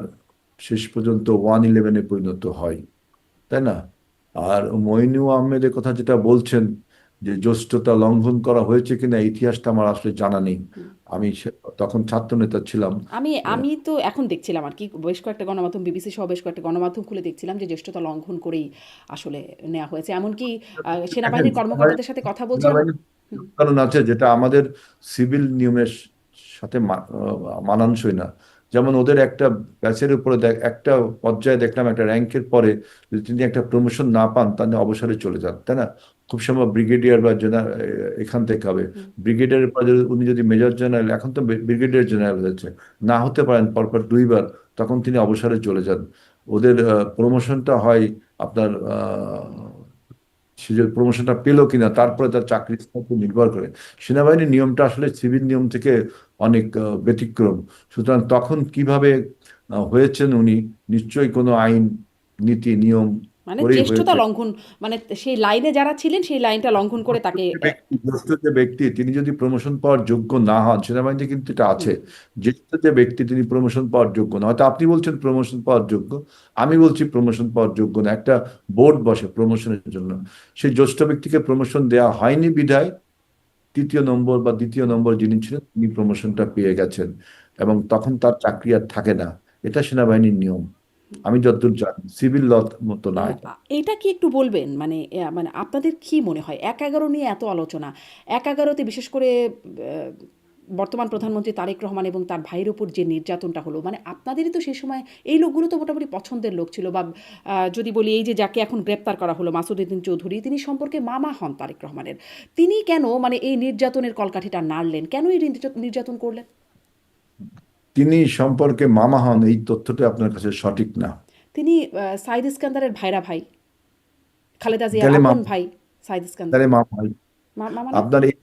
শেষ পর্যন্ত 1-11-এ পরিণত হয়, তাই না? আর মইনু আহমেদের কথা যেটা বলছেন যে জ্যেষ্ঠতা লঙ্ঘন করা হয়েছে কিনা, ইতিহাসটা আমার আসলে জানা নেই। হুম। আমি তখন ছাত্রনেতা ছিলাম। আমি আমি তো এখন দেখছিলাম আর কি, বেশ কয়েকটা গণমাধ্যম, বিবিসি সহ বেশ কয়েকটা গণমাধ্যম খুলে দেখছিলাম যে জ্যেষ্ঠতা লঙ্ঘন করেই আসলে নেওয়া হয়েছে। এমনকি দেখেন, সেনাবাহিনীর কর্মকর্তাদের সাথে কথা বলছিলাম। সেনাবাহিনীর হুম। কারণ আছে যেটা আমাদের সিভিল নিয়মের সাথে মানানসই না। যেমন ওদের একটা ব্যাচের উপরে একটা পর্যায়ে দেখলাম, একটা র্যাঙ্কের পরে যদি তিনি একটা প্রমোশন না পান তাহলে অবসরে চলে যান, তাই না? খুব সময় ব্রিগেডিয়ার বা জেনারেল এখান থেকে হবে। হুম। ব্রিগেডিয়ারের পরে উনি যদি মেজর জেনারেল, এখন তো ব্রিগেডিয়ার জেনারেল হয়েছে, না হতে পারেন পরপর 2 বার, তখন তিনি অবসরে চলে যান। ওদের প্রমোশনটা হয় আপনার সে যে প্রমোশনটা পেলো কিনা তারপরে তার চাকরির উপর নির্ভর করে। সেনাবাহিনীর নিয়মটা আসলে সিভিল নিয়ম থেকে অনেক ব্যতিক্রম। সুতরাং তখন কিভাবে হয়েছেন উনি, নিশ্চয়ই কোনো আইন, নীতি, নিয়ম মানে করেই জ্যেষ্ঠতা হয়েছে। লঙ্ঘন, মানে সেই লাইনে যারা ছিলেন সেই লাইনটা লঙ্ঘন করে তাকে জ্যেষ্ঠ যে ব্যক্তি তিনি যদি প্রমোশন পাওয়ার যোগ্য না হন, সেনাবাহিনীতে কিন্তু এটা হুম। আছে, জ্যেষ্ঠ যে ব্যক্তি তিনি প্রমোশন পাওয়ার যোগ্য না, হয়তো আপনি বলছেন প্রমোশন পাওয়ার যোগ্য, আমি বলছি প্রমোশন পাওয়ার যোগ্য না। একটা বোর্ড বসে প্রমোশনের জন্য, সেই জ্যেষ্ঠ ব্যক্তিকে প্রমোশন দেওয়া হয়নি বিধায় 3য় নম্বর বা 2য় নম্বর যিনি ছিলেন তিনি প্রমোশনটা পেয়ে গেছেন, এবং তখন তার চাকরি আর থাকে না। এটা সেনাবাহিনীর নিয়ম, আমি যতদূর জানি সিভিল ল মতো না এটা। এটা কি একটু বলবেন? মানে মানে আপনাদের কি মনে হয় ১/১১ নিয়ে এত আলোচনা, ১/১১-তে বিশেষ করে বর্তমান প্রধানমন্ত্রী তারেক রহমান এবং তার ভাইয়ের উপর যে নির্যাতনটা হলো, মানে আপনাদেরই তো সেই সময় এই লোকগুলো তো মোটামুটি পছন্দের লোক ছিল, বা যদি বলি এই যে যাকে এখন গ্রেপ্তার করা হলো মাসুদ উদ্দিন চৌধুরী, তিনি সম্পর্কে মামা হন তারেক রহমানের। তিনি কেন মানে এই নির্যাতনের কলকাঠিটা নাড়লেন, কেন এই নির্যাতন করলেন? তিনি সম্পর্কে মামা হন এই তথ্যটা আপনার কাছে সঠিক না। তিনি সাইদ ইস্কান্দারের ভাইরা ভাই, খালেদা জিয়ার তাহলে আপন মামা, ভাই সাইদ ইস্কান্দার। তাহলে মামা হয়। মামা না? আপনার এই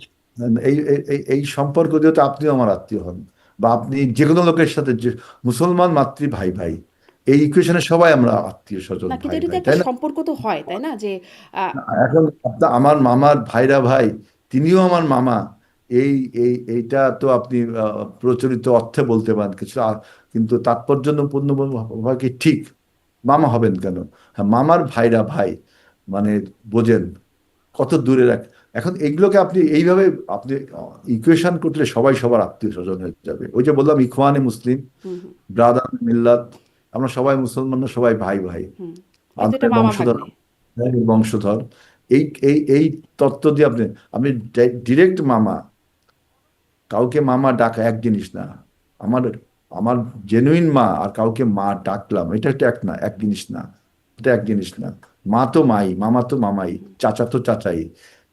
এই এই এই সম্পর্ক যেহেতু আপনিও আমার আত্মীয় হন, বা আপনি যে কোনো লোকের সাথে, যে মুসলমান মাতৃ ভাই ভাই, এই ইকুয়েশনে সবাই আমরা আত্মীয় স্বজন, না, কিন্তু ভাই এটা তো ভাই, একটা তাই না? সম্পর্ক তো হয়, তাই না? যে আহ, এখন আমার মামার ভাইরা ভাই, তিনিও আমার মামা, এই এইটা তো আপনি প্রচলিত অর্থে বলতে পারেন কিছু, কিন্তু তাৎপর্যপূর্ণ ভাবে কি ঠিক মামা হবেন কেন? হ্যাঁ, মামার ভাইরা ভাই। মানে বোঝেন কত দূরে রাখ। এখন এগুলোকে আপনি এইভাবে আপনি ইকুয়েশন করলে সবাই সবার আত্মীয় স্বজন হয়ে যাবে। ওই যে বললাম ইখওয়ানে মুসলিম, হুম হুম ব্রাদার মিল্লাত, আমরা সবাই মুসলমান না, সবাই ভাই ভাই, হুম। কিন্তু এটা আমাদের মামা বংশধর, ভাগ্নে। আমাদের বংশধর। এই এই এই তত্ত্ব দিয়ে আপনি আপনি ডিরেক্ট মামা, কাউকে মামা ডাকা এক জিনিস না। আমার আমার জেনুইন মা আর কাউকে মা ডাকলাম, এটা একটা এক না, এক জিনিস না, এটা এক জিনিস না। মা তো মাই, মামা তো মামাই, চাচা তো চাচাই।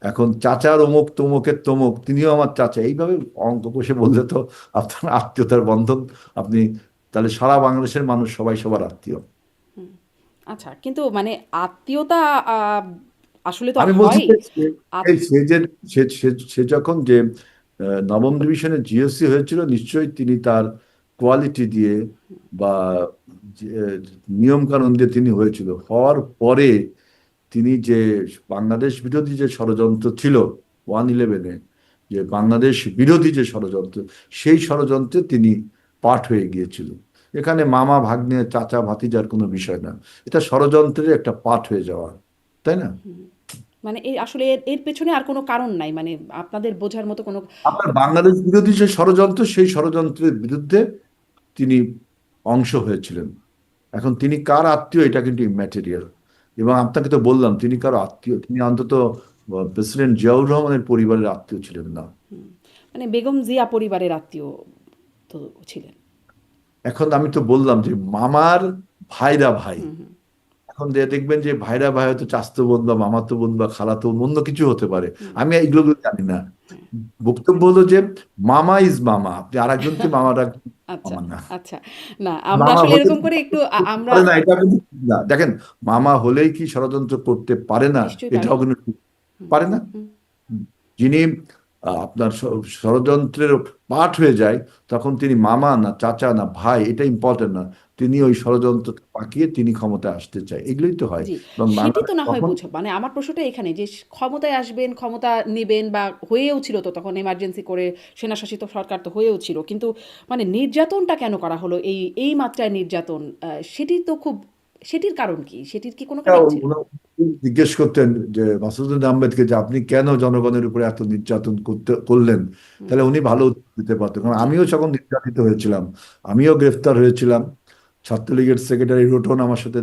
এখন চাচার অমুক তমুকের তমুক, তিনিও আমার চাচা, এইভাবে অঙ্ক কষে বললে তো আপনার আত্মীয়তার বন্ধন আপনি, তাহলে সারা বাংলাদেশের মানুষ সবাই সবার আত্মীয়। আচ্ছা, কিন্তু মানে আত্মীয়তা আহ, আসলে তো আমি বলছি হয়। যে সে যে সে যখন যে নবম ডিভিশনে জিওসি হয়েছিল, নিশ্চয়ই তিনি তার কোয়ালিটি দিয়ে বা নিয়ম কানুন দিয়ে তিনি হয়েছিল। হওয়ার পরে তিনি যে বাংলাদেশ বিরোধী যে ষড়যন্ত্র ছিল 1/11-এ, যে বাংলাদেশ বিরোধী যে ষড়যন্ত্র, সেই ষড়যন্ত্রে তিনি পার্ট হয়ে গিয়েছিল। এখানে মামা ভাগ্নে চাচা ভাতিজার কোনো বিষয় না, এটা ষড়যন্ত্রের একটা পার্ট হয়ে যাওয়া, তাই না? মানে এই আসলে এর এর পেছনে আর কোনো কারণ নাই, মানে আপনাদের বোঝার মতো কোনো। আপনার বাংলাদেশ বিরোধী যে ষড়যন্ত্র, সেই ষড়যন্ত্রের বিরুদ্ধে তিনি অংশ হয়েছিলেন। এখন তিনি কার আত্মীয় এটা কিন্তু ইম্যাটেরিয়াল। এবং আপনাকে তো বললাম তিনি কারো আত্মীয়, তিনি অন্তত প্রেসিডেন্ট জিয়াউর রহমানের পরিবারের আত্মীয় ছিলেন না। মানে বেগম জিয়া পরিবারের আত্মীয় তো ছিলেন। এখন আমি তো বললাম যে মামার ভাইরা ভাই। এখন দেখবেন যে ভাইরা ভাই হয়তো চাচাতো বোন বা মামাতো বোন বা খালাতো বোন, অন্য কিছু হতে পারে, আমি এগুলো জানি না। বক্তব্য হলো যে মামা ইজ মামা, আপনি আরেকজনকে মামা ডাকবেন, আচ্ছা, মামা না। আচ্ছা। না, আমরা মামা আসলে হলে এরকম কি করে একটু ষড়যন্ত্র করতে আমরা পারে না এটা কিন্তু ঠিক না, দেখেন, মামা হলেই কি ষড়যন্ত্র করতে পারে না নিশ্চয়ই পারে। এটাও কিন্তু ঠিক। পারে না। যিনি আপনার ষড়যন্ত্রের পার্ট হয়ে যায়, তখন তিনি মামা না চাচা না ভাই, এটা ইম্পর্টেন্ট না, তিনি ওই ষড়যন্ত্র পাকিয়ে তিনি ক্ষমতায় আসতে চায়, এগুলোই তো হয়। জি, এবং সেটি বাংলাদেশ তো না হয় তখন, বুঝো। মানে আমার প্রশ্নটা এখানে যে ক্ষমতায় আসবেন, ক্ষমতা নেবেন বা হয়েও ছিল তো তখন এমার্জেন্সি করে সেনাশাসিত সরকার তো হয়েও ছিল। কিন্তু মানে নির্যাতনটা কেন করা হলো? এই মাত্রায় নির্যাতন সেটি তো খুব সেটির কারণ কি? সেটির কি কোনো কারণ ছিল? ওনারা জিজ্ঞেস করতেন যে মাসুদুল আহমেদকে যে আপনি কেন জনগণের উপরে এত নির্যাতন করলেন, তাহলে উনি ভালো উত্তর দিতে পারতেন। কারণ জি। আমিও যখন নির্যাতিত হয়েছিলাম, আমিও গ্রেফতার হয়েছিলাম, ছাত্রলীগের সেক্রেটারি রোটন আমার সাথে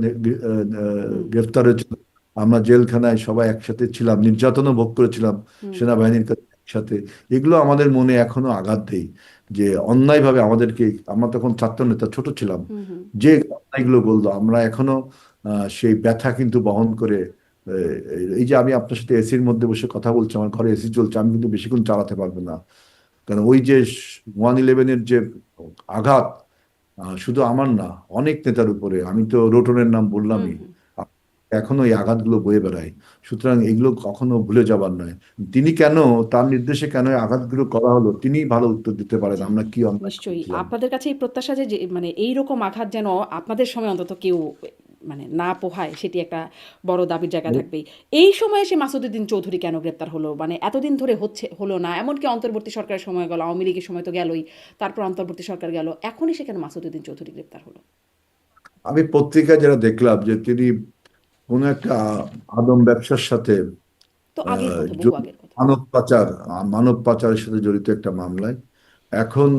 গ্রেফতার হয়েছিল, আমরা জেলখানায় সবাই একসাথে ছিলাম, নির্যাতনও ভোগ করেছিলাম সেনাবাহিনীর কাছে একসাথে। এগুলো আমাদের মনে এখনো আঘাত দেয় যে অন্যায়ভাবে আমাদেরকে, আমরা তখন ছাত্র নেতা, ছোট ছিলাম, যে অন্যায়গুলো বললো আমরা এখনো সেই ব্যথা কিন্তু বহন করে। এই যে আমি আপনার সাথে এসির মধ্যে বসে কথা বলছি, আমার ঘরে এসি চলছে, আমি কিন্তু বেশিক্ষণ চালাতে পারবো না। কারণ ওই যে 1/11-এর যে আঘাত, শুধু আমার না, অনেক নেতার উপরে, আমি তো রোটনের নাম বললামই, এখনো এই আঘাতগুলো বয়ে বেড়ায়। সুতরাং এগুলো কখনো ভুলে যাবার নয়। তিনি কেন, তার নির্দেশে কেন এই আঘাতগুলো করা হলো, তিনি ভালো উত্তর দিতে পারেন, জি, আমরা কি অন্যায় নিশ্চয়ই। করেছিলাম। আপনাদের কাছে এই প্রত্যাশা যে মানে এইরকম আঘাত যেন আপনাদের সময় অন্তত কেউ মানে না পোহায়, সেটি একটা বড় দাবির জায়গা থাকবেই। এই সময়ে এসে মাসুদউদ্দিন চৌধুরী কেন গ্রেপ্তার হলো? মানে এতদিন ধরে হলো না, এমনকি অন্তর্বর্তী সরকারের সময় গেল, আওয়ামী লীগের সময় তো গেলই, তারপর অন্তর্বর্তী সরকার গেল, এখনই সে কেন মাসুদউদ্দিন চৌধুরী গ্রেপ্তার হলো? আমি পত্রিকায় যেটা দেখলাম যে তিনি কোনো একটা আদম ব্যবসার সাথে তো আগের কথা, বহু জড়িত, আগের কথা। মানব পাচার, মানব পাচারের সাথে জড়িত একটা মামলায়। এখন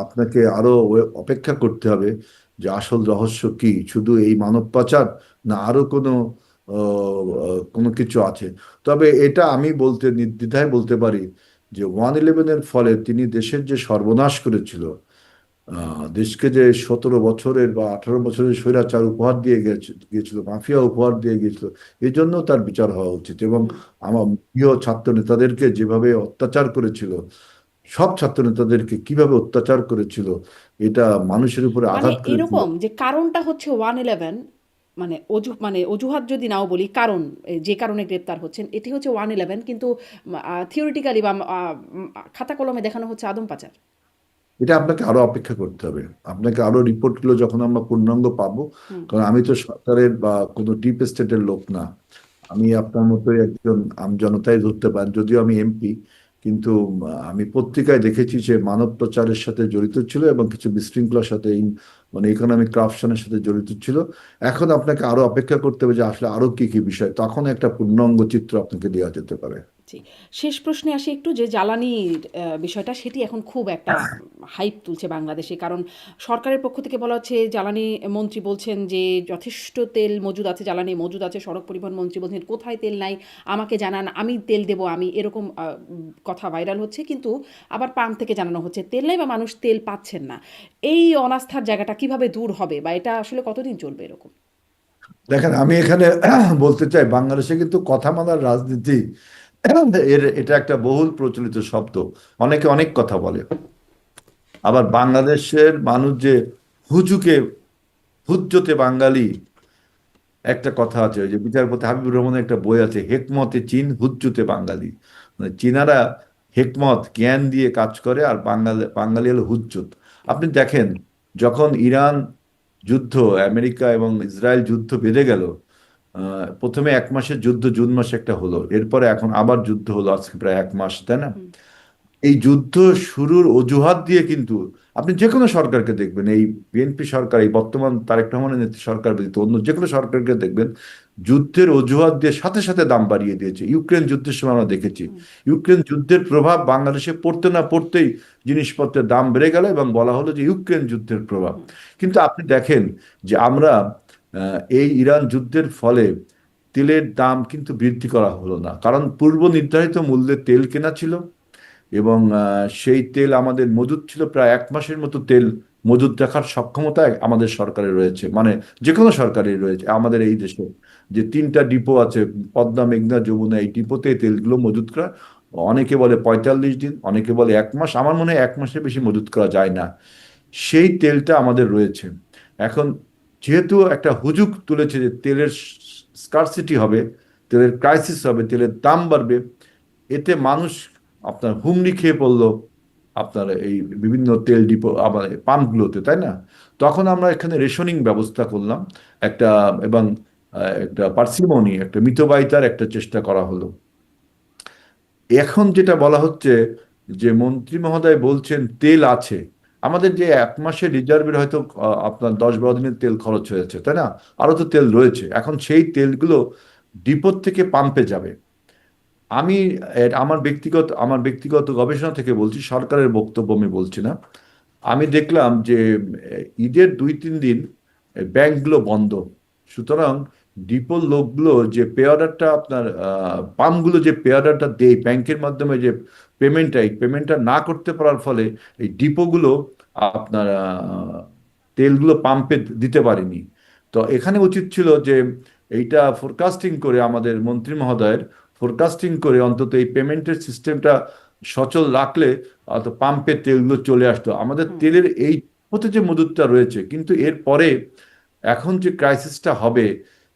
আপনাকে আরো অপেক্ষা করতে হবে যে আসল রহস্য কি, শুধু এই মানব পাচার না আরো কোনো কোনো কিছু আছে। তবে এটা আমি বলতে নির্দ্বিধায় বলতে পারি যে 1/11-এর ফলে তিনি দেশের যে সর্বনাশ করেছিল, দেশকে যে 17 বছরের বা 18 বছরের স্বৈরাচার উপহার দিয়ে গিয়েছিল, মাফিয়া উপহার দিয়ে গিয়েছিল, এই জন্য তার বিচার হওয়া উচিত। এবং আমার প্রিয় ছাত্র নেতাদেরকে যেভাবে অত্যাচার করেছিল, সব ছাত্র নেতাদেরকে কিভাবে অত্যাচার করেছিল, এটা মানুষের উপরে মানে আঘাত করেছিল। এরকম যে কারণটা হচ্ছে 111, মানে মানে অজুহাত যদি নাও বলি, কারণ যে কারণে গ্রেপ্তার হচ্ছেন এটি হচ্ছে 111, কিন্তু থিওরিটিক্যালি বা খাতা কলমে দেখানো হচ্ছে আদম পাচার। এটা আপনাকে আরো অপেক্ষা করতে হবে, আপনাকে আরো রিপোর্টগুলো যখন আমরা পূর্ণাঙ্গ পাবো। কারণ আমি তো সরকারের বা কোনো ডিপ স্টেটের লোক না, আমি আপনার মতোই একজন আমজনতায় ধরতে পারেন, যদিও আমি এমপি, কিন্তু আমি পত্রিকায় দেখেছি যে মানব পাচারের সাথে জড়িত ছিল এবং কিছু বিশৃঙ্খলার সাথে মানে ইকোনমিক করাপশনের সাথে জড়িত ছিল। এখন আপনাকে আরো অপেক্ষা করতে হবে যে আসলে আরো কি কি বিষয়, তখন একটা পূর্ণাঙ্গ চিত্র আপনাকে দেওয়া যেতে পারে। জি। শেষ প্রশ্নে আসি একটু, যে জ্বালানির বিষয়টা সেটি এখন খুব একটা হাইপ তুলছে বাংলাদেশে। কারণ সরকারের পক্ষ থেকে বলা হচ্ছে, জ্বালানি মন্ত্রী বলছেন যে যথেষ্ট তেল মজুদ আছে, জ্বালানি মজুদ আছে। সড়ক পরিবহন মন্ত্রী বলছেন কোথায় তেল নাই আমাকে জানান, আমি তেল দেবো আমি, এরকম কথা ভাইরাল হচ্ছে। কিন্তু আবার পাম্প থেকে জানানো হচ্ছে তেল নেই বা মানুষ তেল পাচ্ছেন না। এই অনাস্থার জায়গাটা কিভাবে দূর হবে, বা এটা আসলে কতদিন চলবে এরকম? দেখেন, আমি এখানে বলতে চাই, বাংলাদেশে কিন্তু কথা মানার রাজনীতি এটা একটা বহুল প্রচলিত শব্দ। অনেকে অনেক কথা বলে। আবার বাংলাদেশের মানুষ যে হুজুকে হুজ্জতে বাঙালি একটা কথা আছে, ওই যে বিচারপতি হাবিবুর রহমানের একটা বই আছে, হেকমতে চীন হুজ্জতে বাঙালি। মানে চীনারা হেকমত জ্ঞান দিয়ে কাজ করে, আর বাঙালি হলো হুজ্জত। আপনি দেখেন, যখন ইরান যুদ্ধ, আমেরিকা এবং ইসরায়েল যুদ্ধ বেঁধে গেল, প্রথমে 1 মাসের যুদ্ধ জুন মাসে একটা হলো, এরপরে এখন আবার যুদ্ধ হলো আজকে প্রায় 1 মাস, তাই না? হুম। এই যুদ্ধ শুরুর অজুহাত দিয়ে কিন্তু আপনি যে কোনো সরকারকে দেখবেন, এই বিএনপি সরকার, এই বর্তমান তারেক রহমানের নেতৃত্বে সরকার ব্যতীত অন্য যে কোনো সরকারকে দেখবেন, যুদ্ধের অজুহাত দিয়ে সাথে সাথে দাম বাড়িয়ে দিয়েছে। ইউক্রেন যুদ্ধের সময় আমরা দেখেছি, হুম। ইউক্রেন যুদ্ধের প্রভাব বাংলাদেশে পড়তে না পড়তেই জিনিসপত্রের দাম বেড়ে গেল এবং বলা হলো যে ইউক্রেন যুদ্ধের প্রভাব। হুম। কিন্তু আপনি দেখেন যে আমরা এই ইরান যুদ্ধের ফলে তেলের দাম কিন্তু বৃদ্ধি করা হলো না, কারণ পূর্ব নির্ধারিত মূল্যে তেল কেনা ছিল এবং সেই তেল আমাদের মজুদ ছিল। প্রায় 1 মাসের মতো তেল মজুদ রাখার সক্ষমতা আমাদের সরকারের রয়েছে, মানে যে কোনো সরকারের রয়েছে আমাদের এই দেশে। যে 3টা ডিপো আছে, পদ্মা, মেঘনা, যমুনা, এই ডিপোতে এই তেলগুলো মজুদ করা। অনেকে বলে 45 দিন, অনেকে বলে 1 মাস। আমার মনে হয় 1 মাসের বেশি মজুদ করা যায় না। সেই তেলটা আমাদের রয়েছে। এখন যেহেতু একটা হুজুগ তুলেছে যে তেলের স্কারসিটি হবে, তেলের ক্রাইসিস হবে, তেলের দাম বাড়বে, এতে মানুষ আপনার হুমড়ি খেয়ে পড়লো আপনার এই বিভিন্ন তেল ডিপো আবার পাম্পগুলোতে, তাই না? তখন আমরা এখানে রেশনিং ব্যবস্থা করলাম একটা, এবং একটা পার্সিমনি, একটা মিতব্যয়িতার একটা চেষ্টা করা হলো। এখন যেটা বলা হচ্ছে যে মন্ত্রী মহোদয় বলছেন তেল আছে, আমাদের যে 1 মাসের রিজার্ভের হয়তো আপনার 10-12 দিনের তেল খরচ হয়েছে, তাই না? আরো তো তেল রয়েছে। এখন সেই তেলগুলো ডিপোর থেকে পাম্পে যাবে। আমি আমার ব্যক্তিগত গবেষণা থেকে বলছি, সরকারের বক্তব্য আমি বলছি না। আমি দেখলাম যে ঈদের 2-3 দিন ব্যাংকগুলো বন্ধ। সুতরাং ডিপোর লোকগুলো যে পে অর্ডারটা আপনার পাম্পগুলো যে পে অর্ডারটা দেয় ব্যাংকের মাধ্যমে, যে পেমেন্টটা, এই পেমেন্টটা না করতে পারার ফলে এই ডিপোগুলো আপনার তেলগুলো পাম্পে দিতে পারেনি। তো এখানে উচিত ছিল যে এইটা ফোরকাস্টিং করে, আমাদের মন্ত্রী মহোদয়ের ফোরকাস্টিং করে অন্তত এই পেমেন্টের সিস্টেমটা সচল রাখলে পাম্পে তেলগুলো চলে আসতো। আমাদের হুম। তেলের এই হতে যে মজুদটা রয়েছে, কিন্তু এর পরে এখন যে ক্রাইসিসটা হবে,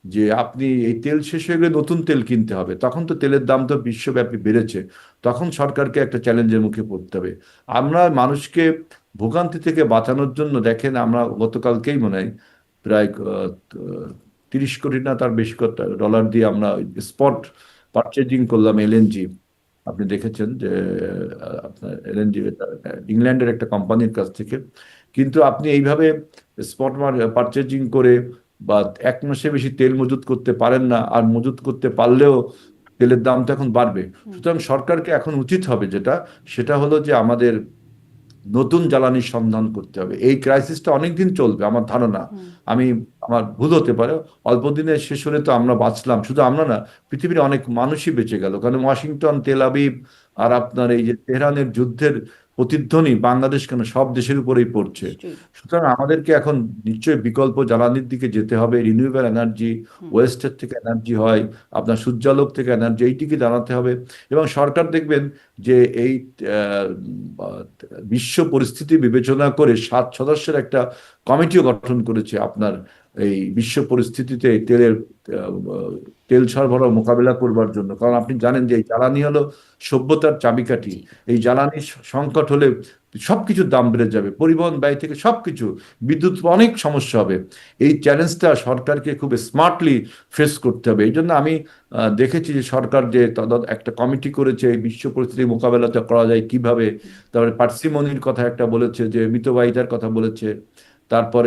যে আপনি এই তেল শেষ হয়ে গেলে নতুন তেল কিনতে হবে, তখন তো তেলের দাম তো বিশ্বব্যাপী বেড়েছে। তখন সরকারকে একটা চ্যালেঞ্জের মুখে পড়তে হবে। আমরা মানুষকে ভোগান্তি থেকে বাঁচানোর জন্য, দেখেন, আমরা গতকালকেই মনে হয় প্রায় 30 কোটি না তার বেশি ডলার দিয়ে আমরা স্পট পারচেজিং করলাম এলএনজি। আপনি দেখেছেন যে আপনার এলএনজি ইংল্যান্ডের একটা কোম্পানির কাছ থেকে। কিন্তু আপনি এইভাবে স্পট পারচেজিং করে বা 1 মাসে বেশি তেল মজুত করতে পারেন না, আর মজুত করতে পারলেও তেলের দাম তো এখন বাড়বে। হুম। সুতরাং সরকারকে এখন উচিত হবে যেটা, সেটা হলো যে আমাদের নতুন জ্বালানির সন্ধান করতে হবে। এই ক্রাইসিসটা অনেকদিন চলবে আমার ধারণা। হুম। আমি, আমার ভুল হতে পারে, অল্প দিনে শেষ হলে তো আমরা বাঁচলাম, শুধু আমরা না, পৃথিবীর অনেক মানুষই বেঁচে গেল, কারণ ওয়াশিংটন, তেল আবিব আর আপনার এই যে তেহরানের যুদ্ধের প্রতিধ্বনি বাংলাদেশ কেন সব দেশের উপরেই পড়ছে। নিশ্চয়ই। সুতরাং আমাদেরকে এখন নিশ্চয়ই বিকল্প জ্বালানির দিকে যেতে হবে। রিনিউয়েবল এনার্জি, হুম। ওয়েস্টের থেকে এনার্জি হয়, আপনার সূর্যালোক থেকে এনার্জি, এইটিকে জানাতে হবে। এবং সরকার দেখবেন যে এই আহ, বিশ্ব পরিস্থিতি বিবেচনা করে 7 সদস্যের একটা কমিটিও গঠন করেছে আপনার এই বিশ্ব পরিস্থিতিতে তেল সরবরাহ মোকাবেলা করবার জন্য। কারণ আপনি জানেন যে এই জ্বালানি হলো সভ্যতার চাবিকাঠি। জি, এই জ্বালানি সংকট হলে সবকিছুর দাম বেড়ে যাবে, পরিবহন ব্যয় থেকে সবকিছু, বিদ্যুৎ অনেক সমস্যা হবে। এই চ্যালেঞ্জটা সরকারকে খুব স্মার্টলি ফেস করতে হবে। এই জন্য আমি দেখেছি যে সরকার যে একটা কমিটি করেছে এই বিশ্ব পরিস্থিতি মোকাবেলাটা করা যায় কিভাবে। তারপরে পার্সিমনির কথা একটা বলেছে, যে মিতব্যয়িতার কথা বলেছে। তারপরে